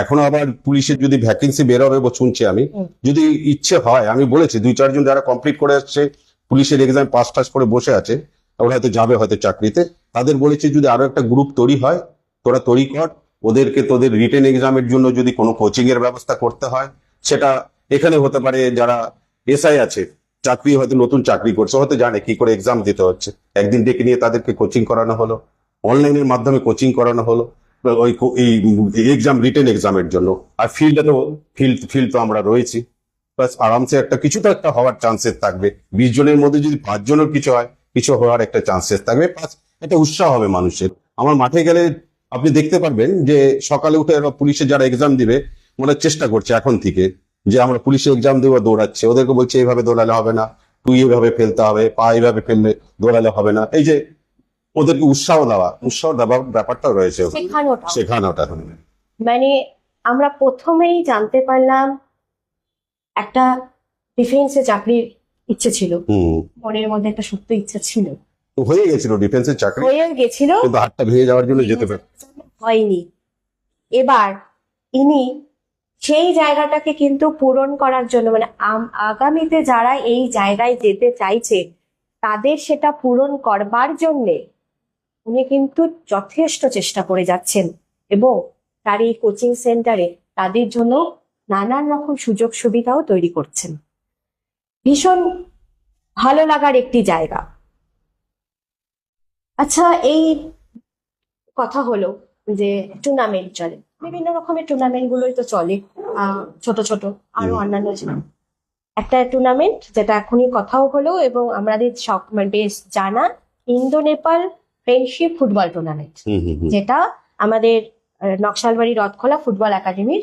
এখনো আবার পুলিশের যদি ভ্যাকেন্সি বেরোবে শুনছি আমি, যদি ইচ্ছে হয়, আমি বলেছি 2-4 জন যারা কমপ্লিট করে আসছে, পুলিশের এক্সাম পাস টাস করে বসে আছে, ওরা হয়তো যাবে হয়তো চাকরিতে, তাদের বলেছি যদি আরো একটা গ্রুপ তৈরি হয়, তোরা তৈরি কর, ওদেরকে তোদের রিটেন এক্সামের জন্য যদি কোনো কোচিং এর ব্যবস্থা করতে হয়, সেটা এখানে হতে পারে। যারা এসআই আছে, চাকরি হয়তো নতুন চাকরি করছে, হয়তো জানে কি করে এক্সাম দিতে হচ্ছে, একদিন ডেকে নিয়ে তাদেরকে কোচিং করানো হলো, অনলাইনের মাধ্যমে কোচিং করানো হলো এই এক্সাম, রিটেন এক্সামের জন্য। আর ফিল্ড তো আমরা রয়েছি, প্লাস আরামসে কিছুটা একটা হওয়ার চান্সেস থাকবে। 20 জনের মধ্যে যদি 5 জনের কিছু হয়, কিছু হওয়ার একটা চান্সেস থাকবে, প্লাস একটা উৎসাহ হবে মানুষের। আমার মাঠে গেলে আপনি দেখতে পারবেন যে সকালে উঠে পুলিশের যারা এক্সাম দিবে, ওরা চেষ্টা করছে এখন থেকে যে আমরা পুলিশের এক্সাম দেবো, দৌড়াচ্ছে, ওদেরকে বলছে এইভাবে দৌড়ালে হবে না, তুই এইভাবে ফেলতে হবে, পা এইভাবে ফেললে দৌড়ালে হবে না। এই যে ওদেরকে উৎসাহ দেওয়া ব্যাপারটা রয়েছে ওখানে। শেখানোটা শেখানোটা মানে আমরা প্রথমেই জানতে পারলাম একটা ডিফেন্সে চাকরির ইচ্ছে ছিল, মনের মধ্যে একটা সুপ্ত ইচ্ছা ছিল, হয়ে গেছিল ডিফেন্সের চাকরি, হয়ে গেছিল, কিন্তু হাতটা ভেঙে যাওয়ার জন্য যেতে পারে হয়নি। এবার ইনি সেই জায়গাটাকে কিন্তু পূরণ করার জন্য মানে আগামীতে যারা এই জায়গায় যেতে চাইছে তাদের সেটা পূরণ করবার জন্যে উনি কিন্তু যথেষ্ট চেষ্টা করে যাচ্ছেন এবং তার এই কোচিং সেন্টারে তাদের জন্য নানান রকম সুযোগ সুবিধাও তৈরি করছেন। ভীষণ ভালো লাগার একটি জায়গা। আচ্ছা, এই কথা হলো যে টুর্নামেন্ট চলে, বিভিন্ন রকমের টুর্নামেন্ট গুলোই তো চলে, ছোট ছোট আরো অন্যান্য একটা টুর্নামেন্ট যেটা এখনই কথাও হলো এবং আমাদের বেশ জানা Indo Nepal friendship football tournament, যেটা আমাদের নকশালবাড়ি রথখোলা ফুটবল একাডেমির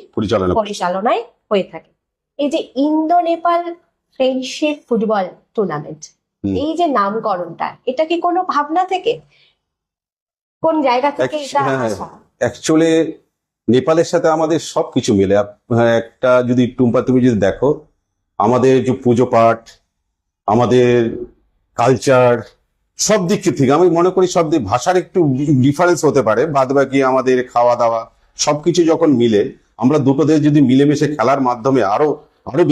পরিচালনায় হয়ে থাকে। এই যে Indo Nepal friendship football tournament, এই যে নামকরণটা, এটা কি কোনো ভাবনা থেকে, কোন জায়গা থেকে এটা আসা? অ্যাকচুয়ালি নেপালের সাথে আমাদের সবকিছু মিলে একটা যদি টুম্পা তুমি যদি দেখো আমাদের যে পুজো পাঠ, আমাদের কালচার, সব দিক থেকে আমি মনে করি সব দিক, ভাষার একটু ডিফারেন্স হতে পারে, বাদ বাকি আমাদের খাওয়া দাওয়া সবকিছু যখন মিলে আমরা দুটো দেশ যদি মিলেমিশে খেলার মাধ্যমে আরো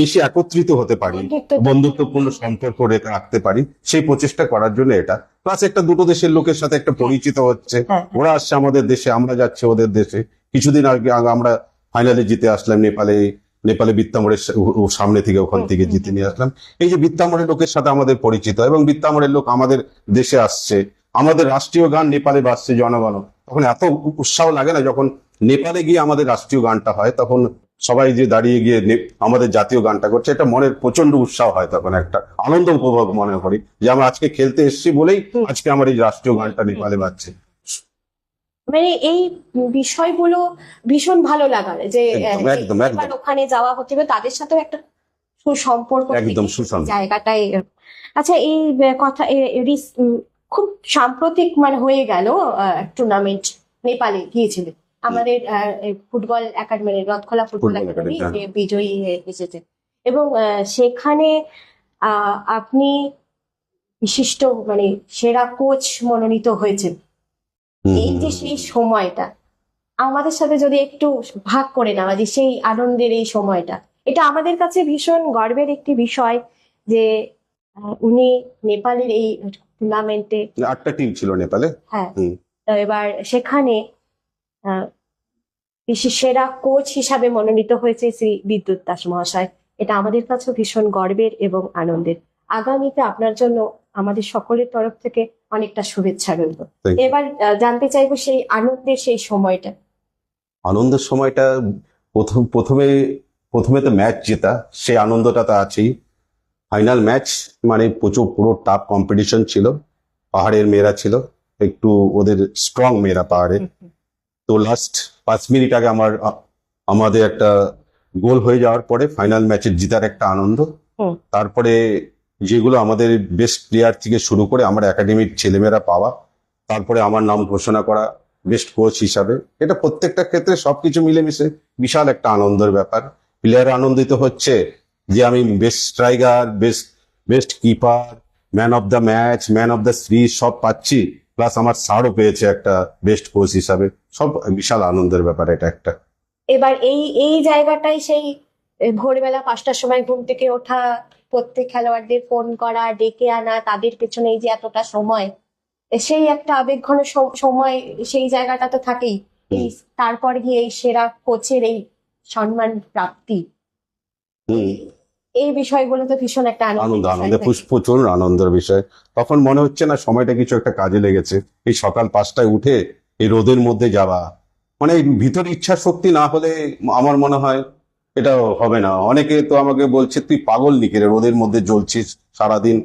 বেশি একত্রিত হতে পারি, বন্ধুত্বপূর্ণ সম্পর্ক রাখতে পারি, সেই প্রচেষ্টা করার জন্য এটা। প্লাস একটা দুটো দেশের লোকের সাথে একটা পরিচিত হচ্ছে, ওরা আসছে আমাদের দেশে, আমরা যাচ্ছি ওদের দেশে। কিছুদিন আগে আমরা ফাইনালে জিতে আসলাম নেপালে বিত্তামোড়ের সামনে থেকে, ওখান থেকে জিতে নিয়ে আসলাম। এই যে বিত্তামোড়ের লোকের সাথে আমাদের পরিচিত এবং বিত্তামোড়ের লোক আমাদের দেশে আসছে, আমাদের রাষ্ট্রীয় গান নেপালে বাজছে জনগণ, তখন এত উৎসাহ লাগে না যখন নেপালে গিয়ে আমাদের রাষ্ট্রীয় গানটা হয়, তখন সবাই যে দাঁড়িয়ে গিয়ে আমাদের জাতীয় গানটা করছে, এটা মনের প্রচন্ড উৎসাহ হয়, তখন একটা আনন্দ উপভোগ মনে করি যে আমরা আজকে খেলতে এসেছি বলেই আজকে আমার এই রাষ্ট্রীয় গানটা নেপালে বাজছে। মানে এই বিষয়গুলো ভীষণ ভালো লাগার যে ওখানে যাওয়া হচ্ছে, তাদের সাথেও একটা সুসম্পর্ক একদম জায়গাটায়। আচ্ছা, এই কথা খুব সাম্প্রতিক মানে হয়ে গেল টুর্নামেন্ট নেপালে গিয়েছিল আমাদের football academy, Rathkhola football academy বিজয়ী এসেছে এবং সেখানে আপনি বিশিষ্ট মানে সেরা কোচ মনোনীত হয়েছেন। এই যে সেই সময়টা আমাদের সাথে যদি একটু ভাগ করে নেওয়া, যে সেই আনন্দের এই সময়টা, এটা আমাদের কাছে ভীষণ গর্বের একটি বিষয় যে উনি নেপালের এই টুর্নামেন্টে 8টা টিম ছিল নেপালে, হ্যাঁ, তো এবার সেখানে বিশেষ সেরা কোচ হিসাবে মনোনীত হয়েছে শ্রী বিদ্যুৎ দাস মহাশয়। এটা আমাদের কাছে ভীষণ গর্বের এবং আনন্দের। আগামীতে আপনার জন্য আমাদের সকলের তরফ থেকে অনেকটা শুভেচ্ছা রইল। এবার জানতে চাইবো সেই আনন্দের সেই সময়টা। আনন্দের সময়টা প্রথমে তো ম্যাচ জেতা, সেই আনন্দটা তো আছেই। ফাইনাল ম্যাচ মানে পুরো টাফ কম্পিটিশন ছিল, পাহাড়ের মেয়েরা ছিল, একটু ওদের স্ট্রং মেয়েরা পাহাড়ে। তো লাস্ট 5 মিনিট আগে আমাদের একটা গোল হয়ে যাওয়ার পরে ফাইনাল ম্যাচের জিতার একটা আনন্দ, তারপরে যেগুলো আমাদের বেস্ট প্লেয়ার থেকে শুরু করে আমার একাডেমির ছেলেমেয়েরা পাওয়া, তারপরে আমার নাম ঘোষণা করা বেস্ট কোচ হিসাবে, এটা প্রত্যেকটা ক্ষেত্রে সবকিছু মিলেমিশে বিশাল একটা আনন্দের ব্যাপার। প্লেয়ার আনন্দিত হচ্ছে যে আমি best striker, best keeper, man of the match, man of the series সব পাচ্ছি, প্লাস আমার স্যারও পেয়েছে একটা বেস্ট কোচ হিসাবে, সব বিশাল আনন্দের ব্যাপার এটা একটা। এবার এই জায়গাটাই সেই ভোরবেলা 5টার সময় ঘুম থেকে ওঠা, প্রত্যেক খেলোয়াড়দের ফোন করা, ডেকে আনা, তাদের পেছনে এই যে এতটা সময়, সেই একটা আবেগঘন সময়, সেই জায়গাটা তো থাকেই। তারপর গিয়ে এই সেরা কোচের এই সম্মান প্রাপ্তি, এই বিষয়গুলো তো ভীষণ একটা আনন্দ প্রচুর আনন্দের বিষয়। তখন মনে হচ্ছে না সময়টা কিছু একটা কাজে লেগেছে। এই সকাল 5টায় উঠে এই রোদের মধ্যে যাওয়া, মানে ভিতরে ইচ্ছা শক্তি না হলে আমার মনে হয় এটা হবে না। অনেকে তো আমাকে বলছে তুই পাগল নাকি রে, রোদের মধ্যে জ্বলছিস সারাদিন।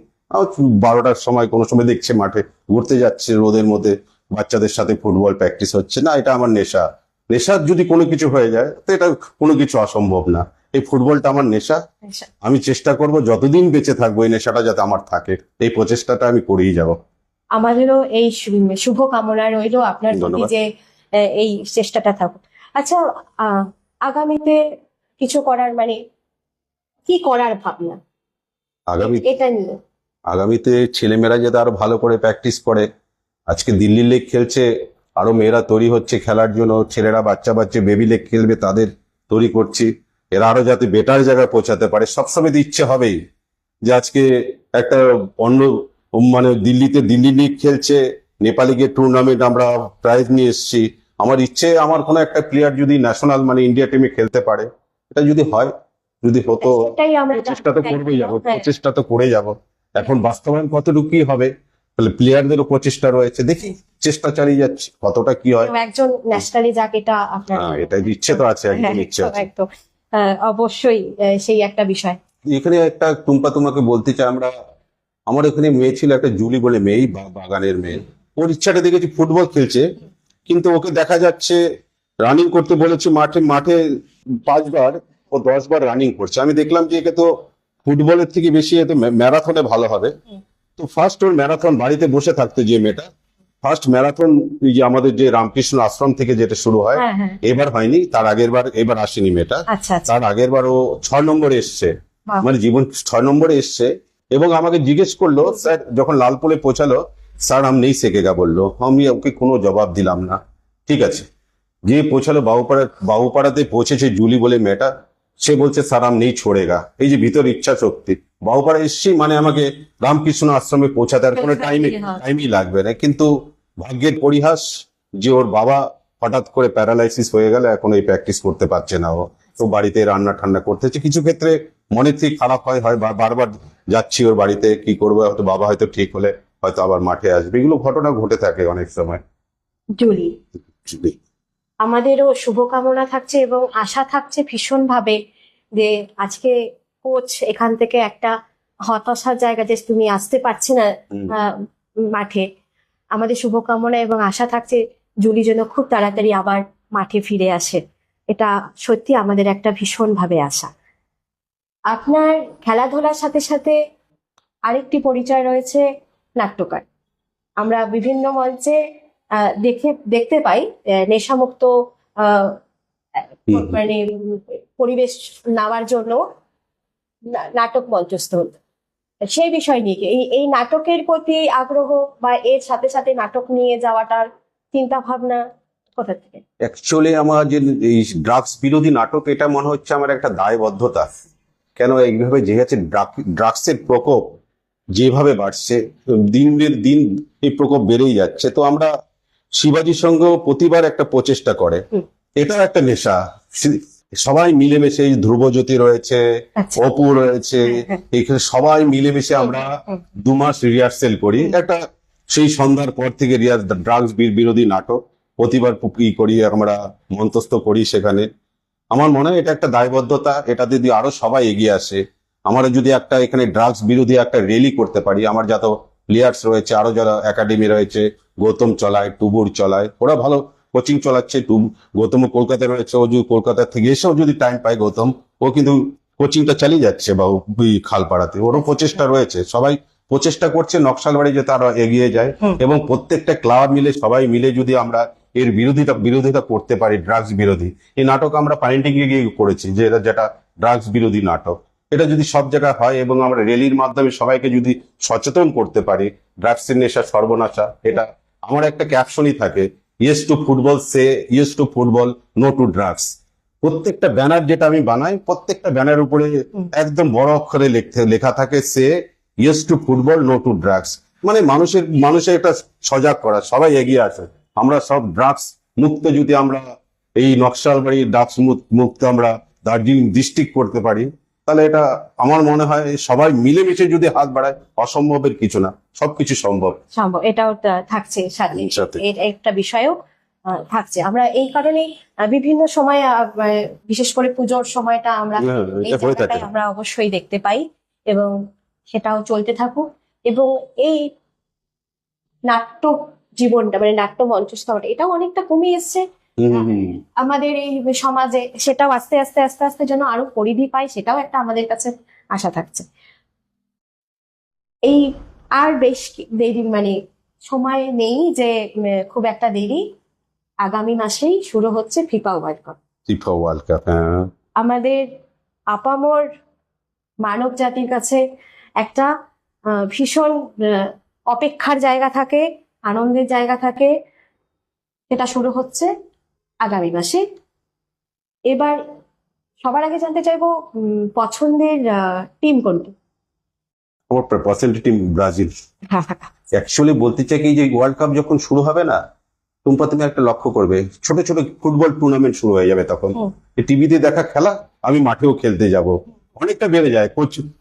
12টার সময় কোনো সময় দেখছে মাঠে ঘুরতে যাচ্ছে রোদের মধ্যে, বাচ্চাদের সাথে ফুটবল প্র্যাকটিস হচ্ছে। না, এটা আমার নেশার যদি কোনো কিছু হয়ে যায় তো এটা কোনো কিছু অসম্ভব না। এই ফুটবলটা আমার নেশা, আমি চেষ্টা করব যতদিন বেঁচে থাকবো এই নেশাটা যাতে আমার থাকে, এই প্রচেষ্টাটা আমি করেই যাব। আমাদেরও এই শুভ কামনা রইলো আপনার প্রতি ধন্যবাদ। যে এই চেষ্টাটা থাকুক। আচ্ছা, আগামীতে কিছু করার মানে কি করার ভাবনা আগামী এটা নিয়ে? আগামীতে ছেলেমেয়েরা যাতে আরো ভালো করে প্র্যাকটিস করে, আজকে দিল্লি লেগ খেলছে, আরো মেয়েরা তৈরি হচ্ছে খেলার জন্য, ছেলেরা বাচ্চা বাচ্চা বেবি লেগ খেলবে তাদের তৈরি করছি, এরা আরো যাতে বেটার জায়গায় পৌঁছাতে পারে। সবসময় তো ইচ্ছে হবেই যে আজকে একটা অন্য মানে দিল্লিতে দিল্লি লিগ খেলছে, নেপালি লিগের টুর্নামেন্ট আমরা প্রাইজ নিয়ে এসেছি। আমার ইচ্ছে আমার কোনো একটা প্লেয়ার যদি ন্যাশনাল মানে ইন্ডিয়া টিমে খেলতে পারে, এটা যদি হয়, যদি হতো, সেটাই আমরা চেষ্টা তো করবেই যাবো, হ্যাঁ। চেষ্টা তো করে যাব। এখন বাস্তবায়ন কতটুকু কি হবে, তাহলে প্লেয়ারদেরও প্রচেষ্টা রয়েছে, দেখি চেষ্টা চালিয়ে যাচ্ছি, কতটা কি হয়। একজন ন্যাশনালি যাক এটা আপনার এটা ইচ্ছে তো আছে, একদম হ্যাঁ, ইচ্ছে আছে। একদম অবশ্যই সেই একটা বিষয়। এখানে একটা টুম্পা তোমাকে বলতে চাই, আমার এখানে মেয়ে ছিল একটা জুলি বলে মেয়ে, বাগানের মেয়ে। ওর ইচ্ছাটা দেখেছি ফুটবল খেলছে, কিন্তু ওকে দেখা যাচ্ছে রানিং করতে বলেছে মাঠে মাঠে 5 বার, ও 10 বার রানিং করছে। আমি দেখলাম যে একে তো ফুটবলের থেকে বেশি এতে ম্যারাথনে ভালো হবে। তো ফার্স্ট ওর ম্যারাথন, বাড়িতে বসে থাকতো যে মেয়েটা, ফার্স্ট ম্যারাথন এই যে আমাদের যে রামকৃষ্ণ আশ্রম থেকে যেটা শুরু হয়, হ্যাঁ হ্যাঁ, এবার হয়নি, তার আগের বার, এবার আসেনি মেয়েটা। আচ্ছা আচ্ছা, তার আগের বার ও 6 নম্বরে এসছে, বাহ। মানে জীবন 6 নম্বরে এসছে। এবং আমাকে জিজ্ঞেস করলো, স্যার যখন লালপুরে পৌঁছালো, স্যার আম নেই শেখেগা বললো। আমি ওকে কোনো জবাব দিলাম না। ঠিক আছে, যে পৌঁছালো বাবুপাড়াতে পৌঁছেছে জুলি বলে মেয়েটা, সে বলছে স্যার আম নেই ছোড়েগা। এই যে ভিতর ইচ্ছা শক্তি, বাবুপাড়া এসছি মানে আমাকে রামকৃষ্ণ আশ্রমে পৌঁছাতে আর কোনো টাইমই লাগবে না। কিন্তু ভাগ্যের পরিহাস যে ওর বাবা হঠাৎ করে প্যারালাইসিস হয়ে গেল, এখন এই প্র্যাকটিস করতে পারছে না ও। তো বাড়িতে রান্না ঠান্না করতেছে, কিছু ক্ষেত্রে মনে থেকে খারাপ হয়, বারবার যাচ্ছি ওর বাড়িতে, কি করবো, হয়তো বাবা হয়তো ঠিক হলে হয়তো আবার মাঠে আসবে, এগুলো ঘটনা ঘটে থাকে অনেক সময়। জুলি, আমাদেরও শুভকামনা থাকছে এবং আশা থাকছে ভীষণভাবে যে আজকে কোচ এখান থেকে একটা হতাশার জায়গা যে তুমি আসতে পারছি না আহ, মাঠে, আমাদের শুভকামনা এবং আশা থাকছে জুলি যেন খুব তাড়াতাড়ি আবার মাঠে ফিরে আসে। এটা সত্যি আমাদের একটা ভীষণভাবে আশা। আপনার খেলাধুলার সাথে সাথে আরেকটি পরিচয় রয়েছে, নাট্যকার। আমরা বিভিন্ন মঞ্চে দেখতে পাই নেশামুক্ত আহ, মানে পরিবেশ নেওয়ার জন্য নাটক মঞ্চস্থ হতো। সেই বিষয় নিয়ে এই নাটকের প্রতি আগ্রহ বা এর সাথে সাথে নাটক নিয়ে যাওয়াটার চিন্তা ভাবনা কোথা থেকে? অ্যাকচুয়ালি আমার যে এই ড্রাগস বিরোধী নাটক, এটা মনে হচ্ছে আমার একটা দায়বদ্ধতা। কেন এইভাবে যেহেতু ড্রাগসের প্রকোপ যেভাবে বাড়ছে, দিনের দিন এই প্রকোপ বেড়েই যাচ্ছে, তো আমরা শিবাজির সঙ্গে প্রতিবার একটা প্রচেষ্টা করে, এটা একটা নেশা। সবাই মিলেমিশে, এই ধ্রুবজ্যোতি রয়েছে, আচ্ছা, অপু রয়েছে, এখানে সবাই মিলেমিশে আমরা 2 মাস রিহার্সেল করি। একটা সেই সন্ধ্যার পর থেকে ড্রাগস বিরোধী নাটক প্রতিবার করি, আমরা মঞ্চস্থ করি সেখানে। আমার মনে হয় এটা একটা দায়বদ্ধতা, এটা যদি আরো সবাই এগিয়ে আসে, আমরা যদি একটা এখানে ড্রাগস বিরোধী একটা র্যালি করতে পারি। আমার যত প্লেয়ার্স রয়েছে, আরো যারা একাডেমি রয়েছে, গৌতম চলায়, টুবুর চলায়, ওরা ভালো কোচিং চালাচ্ছে। গৌতম কলকাতায় রয়েছে, ও যদি কলকাতা থেকে এসেও যদি টাইম পায় গৌতম, ও কিন্তু কোচিংটা চালিয়ে যাচ্ছে, বা ওই খালপাড়াতে ওরও প্রচেষ্টা রয়েছে। সবাই প্রচেষ্টা করছে নকশালবাড়ি যাতে আরো এগিয়ে যায়, এবং প্রত্যেকটা ক্লাব মিলে সবাই মিলে যদি আমরা এর বিরোধিতা করতে পারি, ড্রাগস বিরোধী। এই নাটক আমরা পাইন্টিং এ গিয়ে করেছি, যে যেটা ড্রাগস বিরোধী নাটক, এটা যদি সব জায়গায় হয় এবং আমরা র্যালির মাধ্যমে সবাইকে যদি সচেতন করতে পারি, ড্রাগসের নেশা সর্বনাশা, এটা আমার একটা ক্যাপশনই থাকে, yes to football, say yes to football, no to drugs. প্রত্যেকটা ব্যানার যেটা আমি বানাই, প্রত্যেকটা ব্যানার উপরে একদম বড় অক্ষরে লেখা থাকে, সে yes to football, no to drugs. মানে মানুষের একটা সজাগ করা, সবাই এগিয়ে আসে। আমরা সব ড্রাগস মুক্ত, যদি আমরা এই নকশালবাড়ি ড্রাগস মুক্ত আমরা দার্জিলিং ডিস্ট্রিক্ট করতে পারি, তাহলে এটা আমার মনে হয় সবাই মিলেমিশে যদি হাত বাড়ায়, অসম্ভবের কিছু না, সবকিছু সম্ভব। সম্ভব, এটাও থাকছে সাথে, সাথে। এর একটা বিষয়ও থাকছে। আমরা এই কারণেই বিভিন্ন সময় বিশেষ করে পুজোর সময়টা আমরা এই এটা হয়ে থাকে। জায়গাটাই আমরা অবশ্যই দেখতে পাই, এবং সেটাও চলতে থাকুক। এবং এই নাট্য জীবনটা মানে নাট্য মঞ্চস্থটা এটাও অনেকটা কমে এসছে আমাদের এই সমাজে, সেটাও আস্তে আস্তে আস্তে আস্তে যেন আরো পরিধি পায়, সেটাও একটা আমাদের কাছে আশা থাকছে। এই আর বেশ দেরি মানে সময় নেই যে খুব একটা দেরি, আগামী মাসেই শুরু হচ্ছে FIFA world cup. FIFA world cup, হ্যাঁ। আমাদের আপামর মানব জাতির কাছে একটা ভীষণ অপেক্ষার জায়গা থাকে, আনন্দের জায়গা থাকে। সেটা শুরু হচ্ছে আগামী মাসে। এবার সবার আগে জানতে চাইবো পছন্দের টিম কোনটি? আমার পছন্দের টিম ব্রাজিল। অ্যাকচুয়ালি বলতে চাই কি, যে ওয়ার্ল্ড কাপ যখন শুরু হবে না, টুম্পা তুমি একটা লক্ষ্য করবে, ছোট ছোট ফুটবল টুর্নামেন্ট শুরু হয়ে যাবে তখন। টিভিতে দেখা খেলা আমি মাঠেও খেলতে যাব, অনেকটা বেড়ে যায়।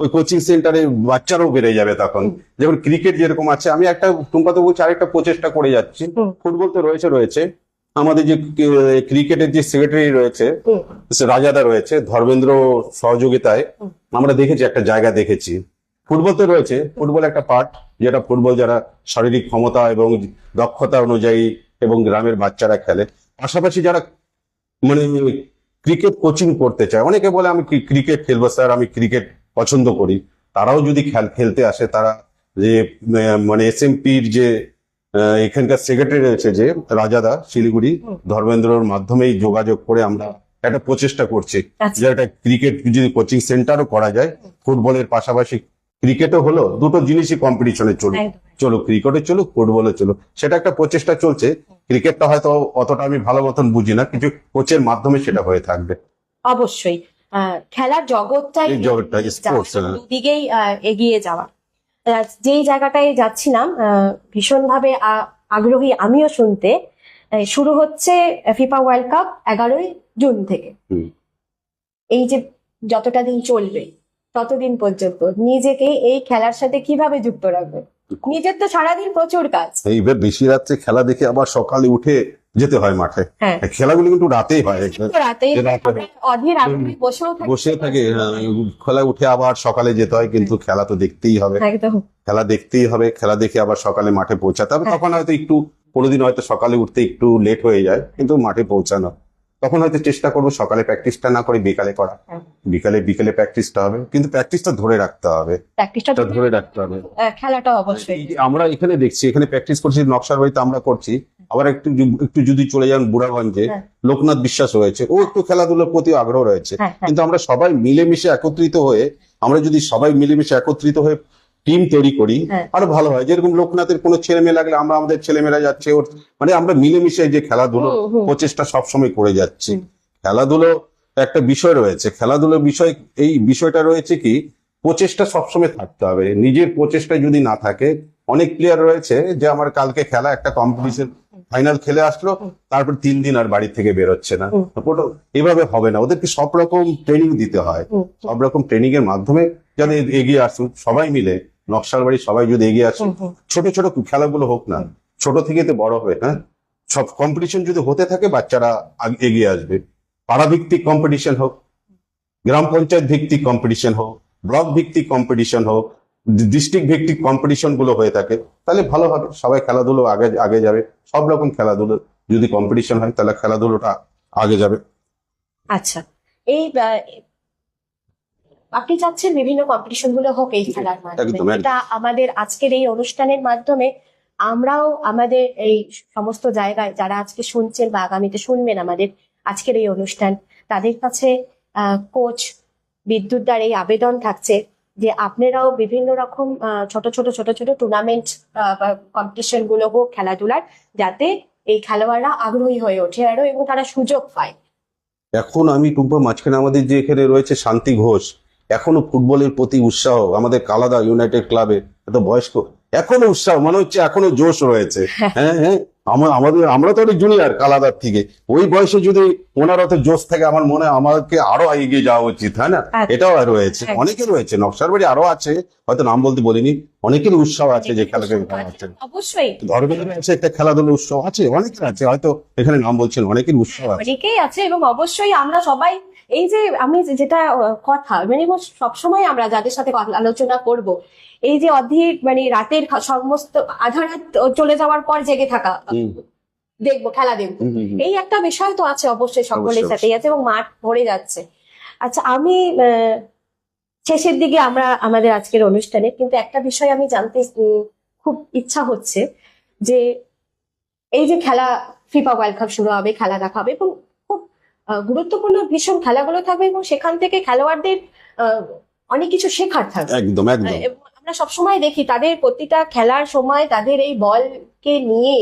ওই কোচিং সেন্টারে বাচ্চারাও বেড়ে যাবে তখন। যেমন ক্রিকেট যেরকম আছে, আমি একটা টুম্পা তো বলছি আরেকটা প্রচেষ্টা করে যাচ্ছি। ফুটবল তো রয়েছে আমাদের যে ক্রিকেটের যে সেক্রেটারি রয়েছে, রাজাদা রয়েছে, ধর্মেন্দ্র সহযোগিতায় আমরা দেখেছি, একটা জায়গা দেখেছি। ফুটবল তো রয়েছে, ফুটবল একটা পার্ট, যেটা ফুটবল যারা শারীরিক ক্ষমতা এবং দক্ষতা অনুযায়ী এবং গ্রামের বাচ্চারা খেলে। পাশাপাশি যারা মানে ক্রিকেট কোচিং করতে চায়, অনেকে বলে আমি ক্রিকেট খেলবো স্যার, আমি ক্রিকেট পছন্দ করি, তারাও যদি খেলতে আসে, তারা যে মানে এসএমপির যে এখানকার সেক্রেটারি রয়েছে যে রাজাদা শিলিগুড়ি, ধর্মেন্দ্রর মাধ্যমেই যোগাযোগ করে আমরা একটা প্রচেষ্টা করছি যে একটা ক্রিকেট যদি কোচিং সেন্টারও করা যায়, ফুটবলের পাশাপাশি ক্রিকেটও হলো, দুটো জিনিসই কম্পিটিশনে চলো ক্রিকেটে চলুক, ফুটবলে চলুক, সেটা একটা প্রচেষ্টা চলছে। ক্রিকেটটা হয়তো অতটা আমি ভালো মতন বুঝি না, কিছু কোচের মাধ্যমে সেটা হয়ে থাকবে। অবশ্যই খেলার জগৎটাই স্পোর্টস দুদিকেই এগিয়ে যাওয়া। যেই জায়গাটায় যাচ্ছিলাম, ভীষণভাবে আগ্রহী আমিও শুনতে। শুরু হচ্ছে ফিফা ওয়ার্ল্ড কাপ 11ই জুন থেকে। এই যে যতটা দিন চলবে, ততদিন পর্যন্ত নিজেকে এই খেলার সাথে কিভাবে যুক্ত রাখবে? নিজের তো সারাদিন প্রচুর কাজ, এইবার বেশি রাত্রে খেলা দেখে আবার সকালে উঠে যেতে হয় মাঠে। খেলাগুলো কিন্তু রাতেই হয়, অধীর আগ্রহে বসে থাকে। খেলা উঠে আবার সকালে যেতে হয়, কিন্তু খেলা তো দেখতেই হবে, খেলা দেখতেই হবে। খেলা দেখে আবার সকালে মাঠে পৌঁছাতে হবে। তখন হয়তো একটু কোনোদিন হয়তো সকালে উঠতে একটু লেট হয়ে যায়, কিন্তু মাঠে পৌঁছানো, তখন হয়তো চেষ্টা করবো সকালে প্র্যাকটিসটা না করে বিকালে করা। বিকেলে প্র্যাকটিসটা হবে, কিন্তু প্র্যাকটিসটা ধরে রাখতে হবে, খেলাটা অবশ্যই। আমরা এখানে দেখছি, এখানে প্র্যাকটিস করছি নকশার বাড়িতে আমরা করছি, আবার একটু যদি চলে যান বুড়াগঞ্জে, লোকনাথ বিশ্বাস রয়েছে, ও একটু খেলাধুলার প্রতি আগ্রহ রয়েছে। কিন্তু আমরা সবাই মিলেমিশে একত্রিত হয়ে, আমরা যদি সবাই মিলেমিশে একত্রিত হয়ে টিম তৈরি করি, আরো ভালো হয়। যেরকম লোকনাথের কোনো ছেলে মেয়ে লাগলে আমরা আমাদের ছেলেমেয়েরা যাচ্ছে, ওর মানে আমরা মিলেমিশে যে খেলাধুলো প্রচেষ্টা সবসময় করে যাচ্ছি। খেলাধুলো একটা বিষয় রয়েছে, খেলাধুলোর বিষয়, এই বিষয়টা রয়েছে কি, প্রচেষ্টা সবসময় থাকতে হবে। নিজের প্রচেষ্টা যদি না থাকে, অনেক প্লেয়ার রয়েছে যে আমার কালকে খেলা একটা কম্পিটিশন ফাইনাল খেলে আসলো, তারপর 3 দিন আর বাড়ি থেকে বেরোচ্ছে না। এভাবে হবে না, ওদেরকে সব রকম ট্রেনিং দিতে হয়। সব রকম ট্রেনিং এর মাধ্যমে যাতে এগিয়ে আসুক, সবাই মিলে নকশাল বাড়ি সবাই যদি এগিয়ে আসুক, ছোট ছোট খেলাগুলো হোক না, ছোট থেকে তো বড় হবে। হ্যাঁ, সব কম্পিটিশন যদি হতে থাকে, বাচ্চারা এগিয়ে আসবে। পাড়া ভিত্তিক কম্পিটিশন হোক, গ্রাম পঞ্চায়েত ভিত্তিক কম্পিটিশন হোক, ব্লক ভিত্তিক কম্পিটিশন হোক, ডিস্ট্রিক্ট ভিত্তিক কম্পিটিশন গুলো হয়ে থাকে, তাহলে ভালো হবে। সবাই খেলাধুলো আগে যাবে। সব রকম খেলাধুলো যদি কম্পিটিশন হয়, তাহলে খেলাধুলোটা আগে যাবে। আচ্ছা, এই আপনি চাচ্ছেন বিভিন্ন কম্পিটিশন গুলো হোক এই খেলার মাধ্যমে। এটা আমাদের আজকের এই অনুষ্ঠানের মাধ্যমে আমরাও আমাদের এই সমস্ত জায়গায় যারা আজকে শুনছেন বা আগামীতে শুনবেন আমাদের আজকের এই অনুষ্ঠান, তাদের কাছে কোচ বিদ্যুৎদার এই আবেদন থাকছে যে আপনারাও বিভিন্ন রকম ছোট ছোট টুর্নামেন্ট বা কম্পিটিশন গুলো হোক খেলাধুলার, যাতে এই খেলোয়াড়রা আগ্রহী হয়ে ওঠে আরো এবং তারা সুযোগ পায়। এখন আমি টুম্পা মাঝখানে আমাদের যে এখানে রয়েছে শান্তি ঘোষ, এখনো ফুটবলের প্রতি উৎসাহ, আমাদের কালাদা ইউনাইটেড ক্লাবে এত বয়স্ক, এখনো উৎসাহ, মনে হচ্ছে এখনো জোশ রয়েছে। হ্যাঁ, আমরা তো অনেক জুনিয়র কালাদার থেকে, ওই বয়সে যদি ওনার অত জোশ থাকে, আমার মনে হয় আমাকে আরো এগিয়ে যাওয়া উচিত, হ্যাঁ না? এটাও রয়েছে, অনেকে রয়েছে, নকশার বাড়ি আরো আছে, হয়তো নাম বলতে বলিনি, অনেকের উৎসাহ আছে যে খেলাকে অবশ্যই ধর্মেন্দ্র আছে, একটা খেলাধুলো উৎসাহ আছে, অনেকের আছে, হয়তো এখানে নাম বলছেন, অনেকের উৎসাহ আছে, অনেকেই আছে। এবং অবশ্যই আমরা সবাই এই যে আমি যেটা কথা মানে সবসময় আমরা যাদের সাথে আলোচনা করব, এই যে অধীর মানে রাতের সমস্ত আধা রাত চলে যাওয়ার পর জেগে থাকা, দেখবো খেলা দেখবো, এই একটা বিষয় তো আছে অবশ্যই, সকলের সাথেই আছে এবং মাঠ ভরে যাচ্ছে। আচ্ছা, আমি শেষের দিকে আমরা আমাদের আজকের অনুষ্ঠানে কিন্তু একটা বিষয় আমি জানতে খুব ইচ্ছা হচ্ছে যে এই যে খেলা, ফিফা ওয়ার্ল্ড কাপ শুরু হবে, খেলা দেখা হবে এবং খুব গুরুত্বপূর্ণ ভীষণ খেলাগুলো থাকবে এবং সেখান থেকে খেলোয়াড়দের অনেক কিছু শেখার থাকবে। একদম একদম এবং আমরা সবসময় দেখি তাদের প্রতিটা খেলার সময় তাদের এই বলকে নিয়ে,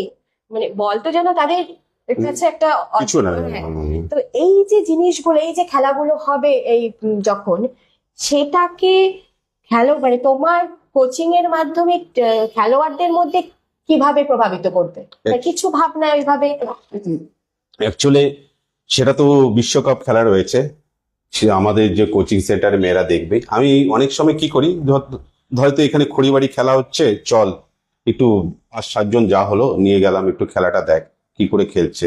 মানে বল তো যেন তাদের কাছে একটা কিছু না। হ্যাঁ। তো এই যে জিনিসগুলো, এই যে খেলাগুলো হবে এই যখন সেটাকে মানে তোমার কোচিং এর মাধ্যমে খেলোয়াড়দের মধ্যে কিভাবে প্রভাবিত করবে, মানে কিছু ভাবনা ওইভাবে? অ্যাকচুয়ালি সেটা তো বিশ্বকাপ খেলা রয়েছে, সে আমাদের যে কোচিং সেন্টারে মেয়েরা দেখবে। আমি অনেক সময় কি করি, হয়তো এখানে খড়িবাড়ি খেলা হচ্ছে, চল একটু 5-7 জন যা হলো নিয়ে গেলাম, একটু খেলাটা দেখ কি করে খেলছে।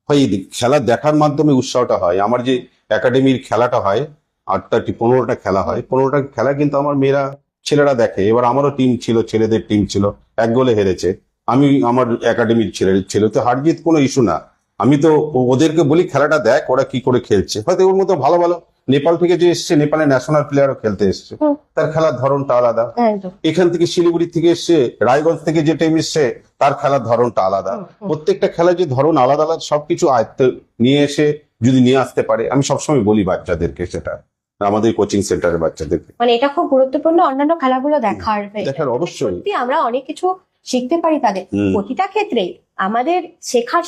হয় এই খেলা দেখার মাধ্যমে উৎসাহটা হয়। আমার যে একাডেমির খেলাটা হয় 8টা-15টা খেলা হয়, 15টা খেলা কিন্তু আমার মেয়েরা ছেলেরা দেখে। এবার আমারও টিম ছিল, ছেলেদের টিম ছিল, 1 গোলে হেরেছে। আমি আমার একাডেমির ছেলে তো হার জিত কোনো ইস্যু না। আমি তো ওদেরকে বলি খেলাটা দেখ ওরা কি করে খেলছে। হয়তো ওর মতো ভালো ভালো নেপাল থেকে যে এসছে, নেপালের ন্যাশনাল প্লেয়ারও খেলতে এসছে, হুম। তার খেলার ধরনটা আলাদা। একদম। এখান থেকে শিলিগুড়ি থেকে এসছে, রায়গঞ্জ থেকে যে টিম এসছে তার খেলার ধরনটা আলাদা। প্রত্যেকটা খেলার যে ধরন আলাদা আলাদা, সবকিছু আয়ত্তে নিয়ে এসে যদি নিয়ে আসতে পারে, আমি সবসময় বলি বাচ্চাদেরকে, সেটা আমাদের কোচিং সেন্টারের বাচ্চাদেরকে। মানে এটা খুব গুরুত্বপূর্ণ অন্যান্য খেলাগুলো দেখার অবশ্যই। সত্যি আমরা অনেক কিছু শিখতে পারি তাদের প্রতিটা ক্ষেত্রে। আমাদের শেখার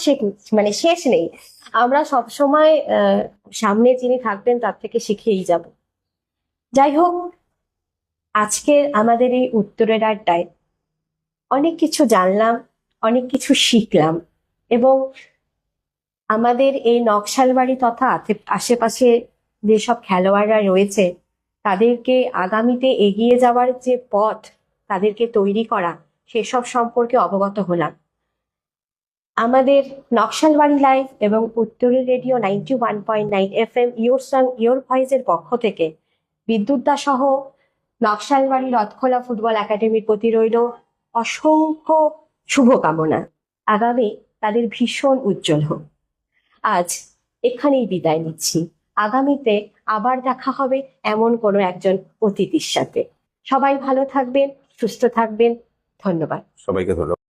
মানে শেষ নেই। আমরা সবসময় সামনে যিনি থাকবেন তার থেকে শিখেই যাব। যাই হোক, আজকে আমাদের এই উত্তরের আড্ডায় অনেক কিছু জানলাম, অনেক কিছু শিখলাম এবং আমাদের এই নকশালবাড়ি তথা আশেপাশে যেসব খেলোয়াড়রা রয়েছে তাদেরকে আগামীতে এগিয়ে যাওয়ার যে পথ তাদেরকে তৈরি করা, সেসব সম্পর্কে অবগত হলাম। আমাদের নকশালবাড়ি লাইভ এবং উত্তরের radio 91.9 FM your song your ভয়েসের পক্ষ থেকে বিদ্যুৎ দা সহ নকশালবাড়ি রথখোলা ফুটবল একাডেমির প্রতি রইল অসংখ্য শুভকামনা। আগামী তাদের ভীষণ উজ্জ্বল হোক। আজ এখানেই বিদায় নিচ্ছি। আগামীতে আবার দেখা হবে এমন কোনো একজন অতিথির সাথে। সবাই ভালো থাকবেন, সুস্থ থাকবেন। ধন্যবাদ সবাইকে ধন্যবাদ।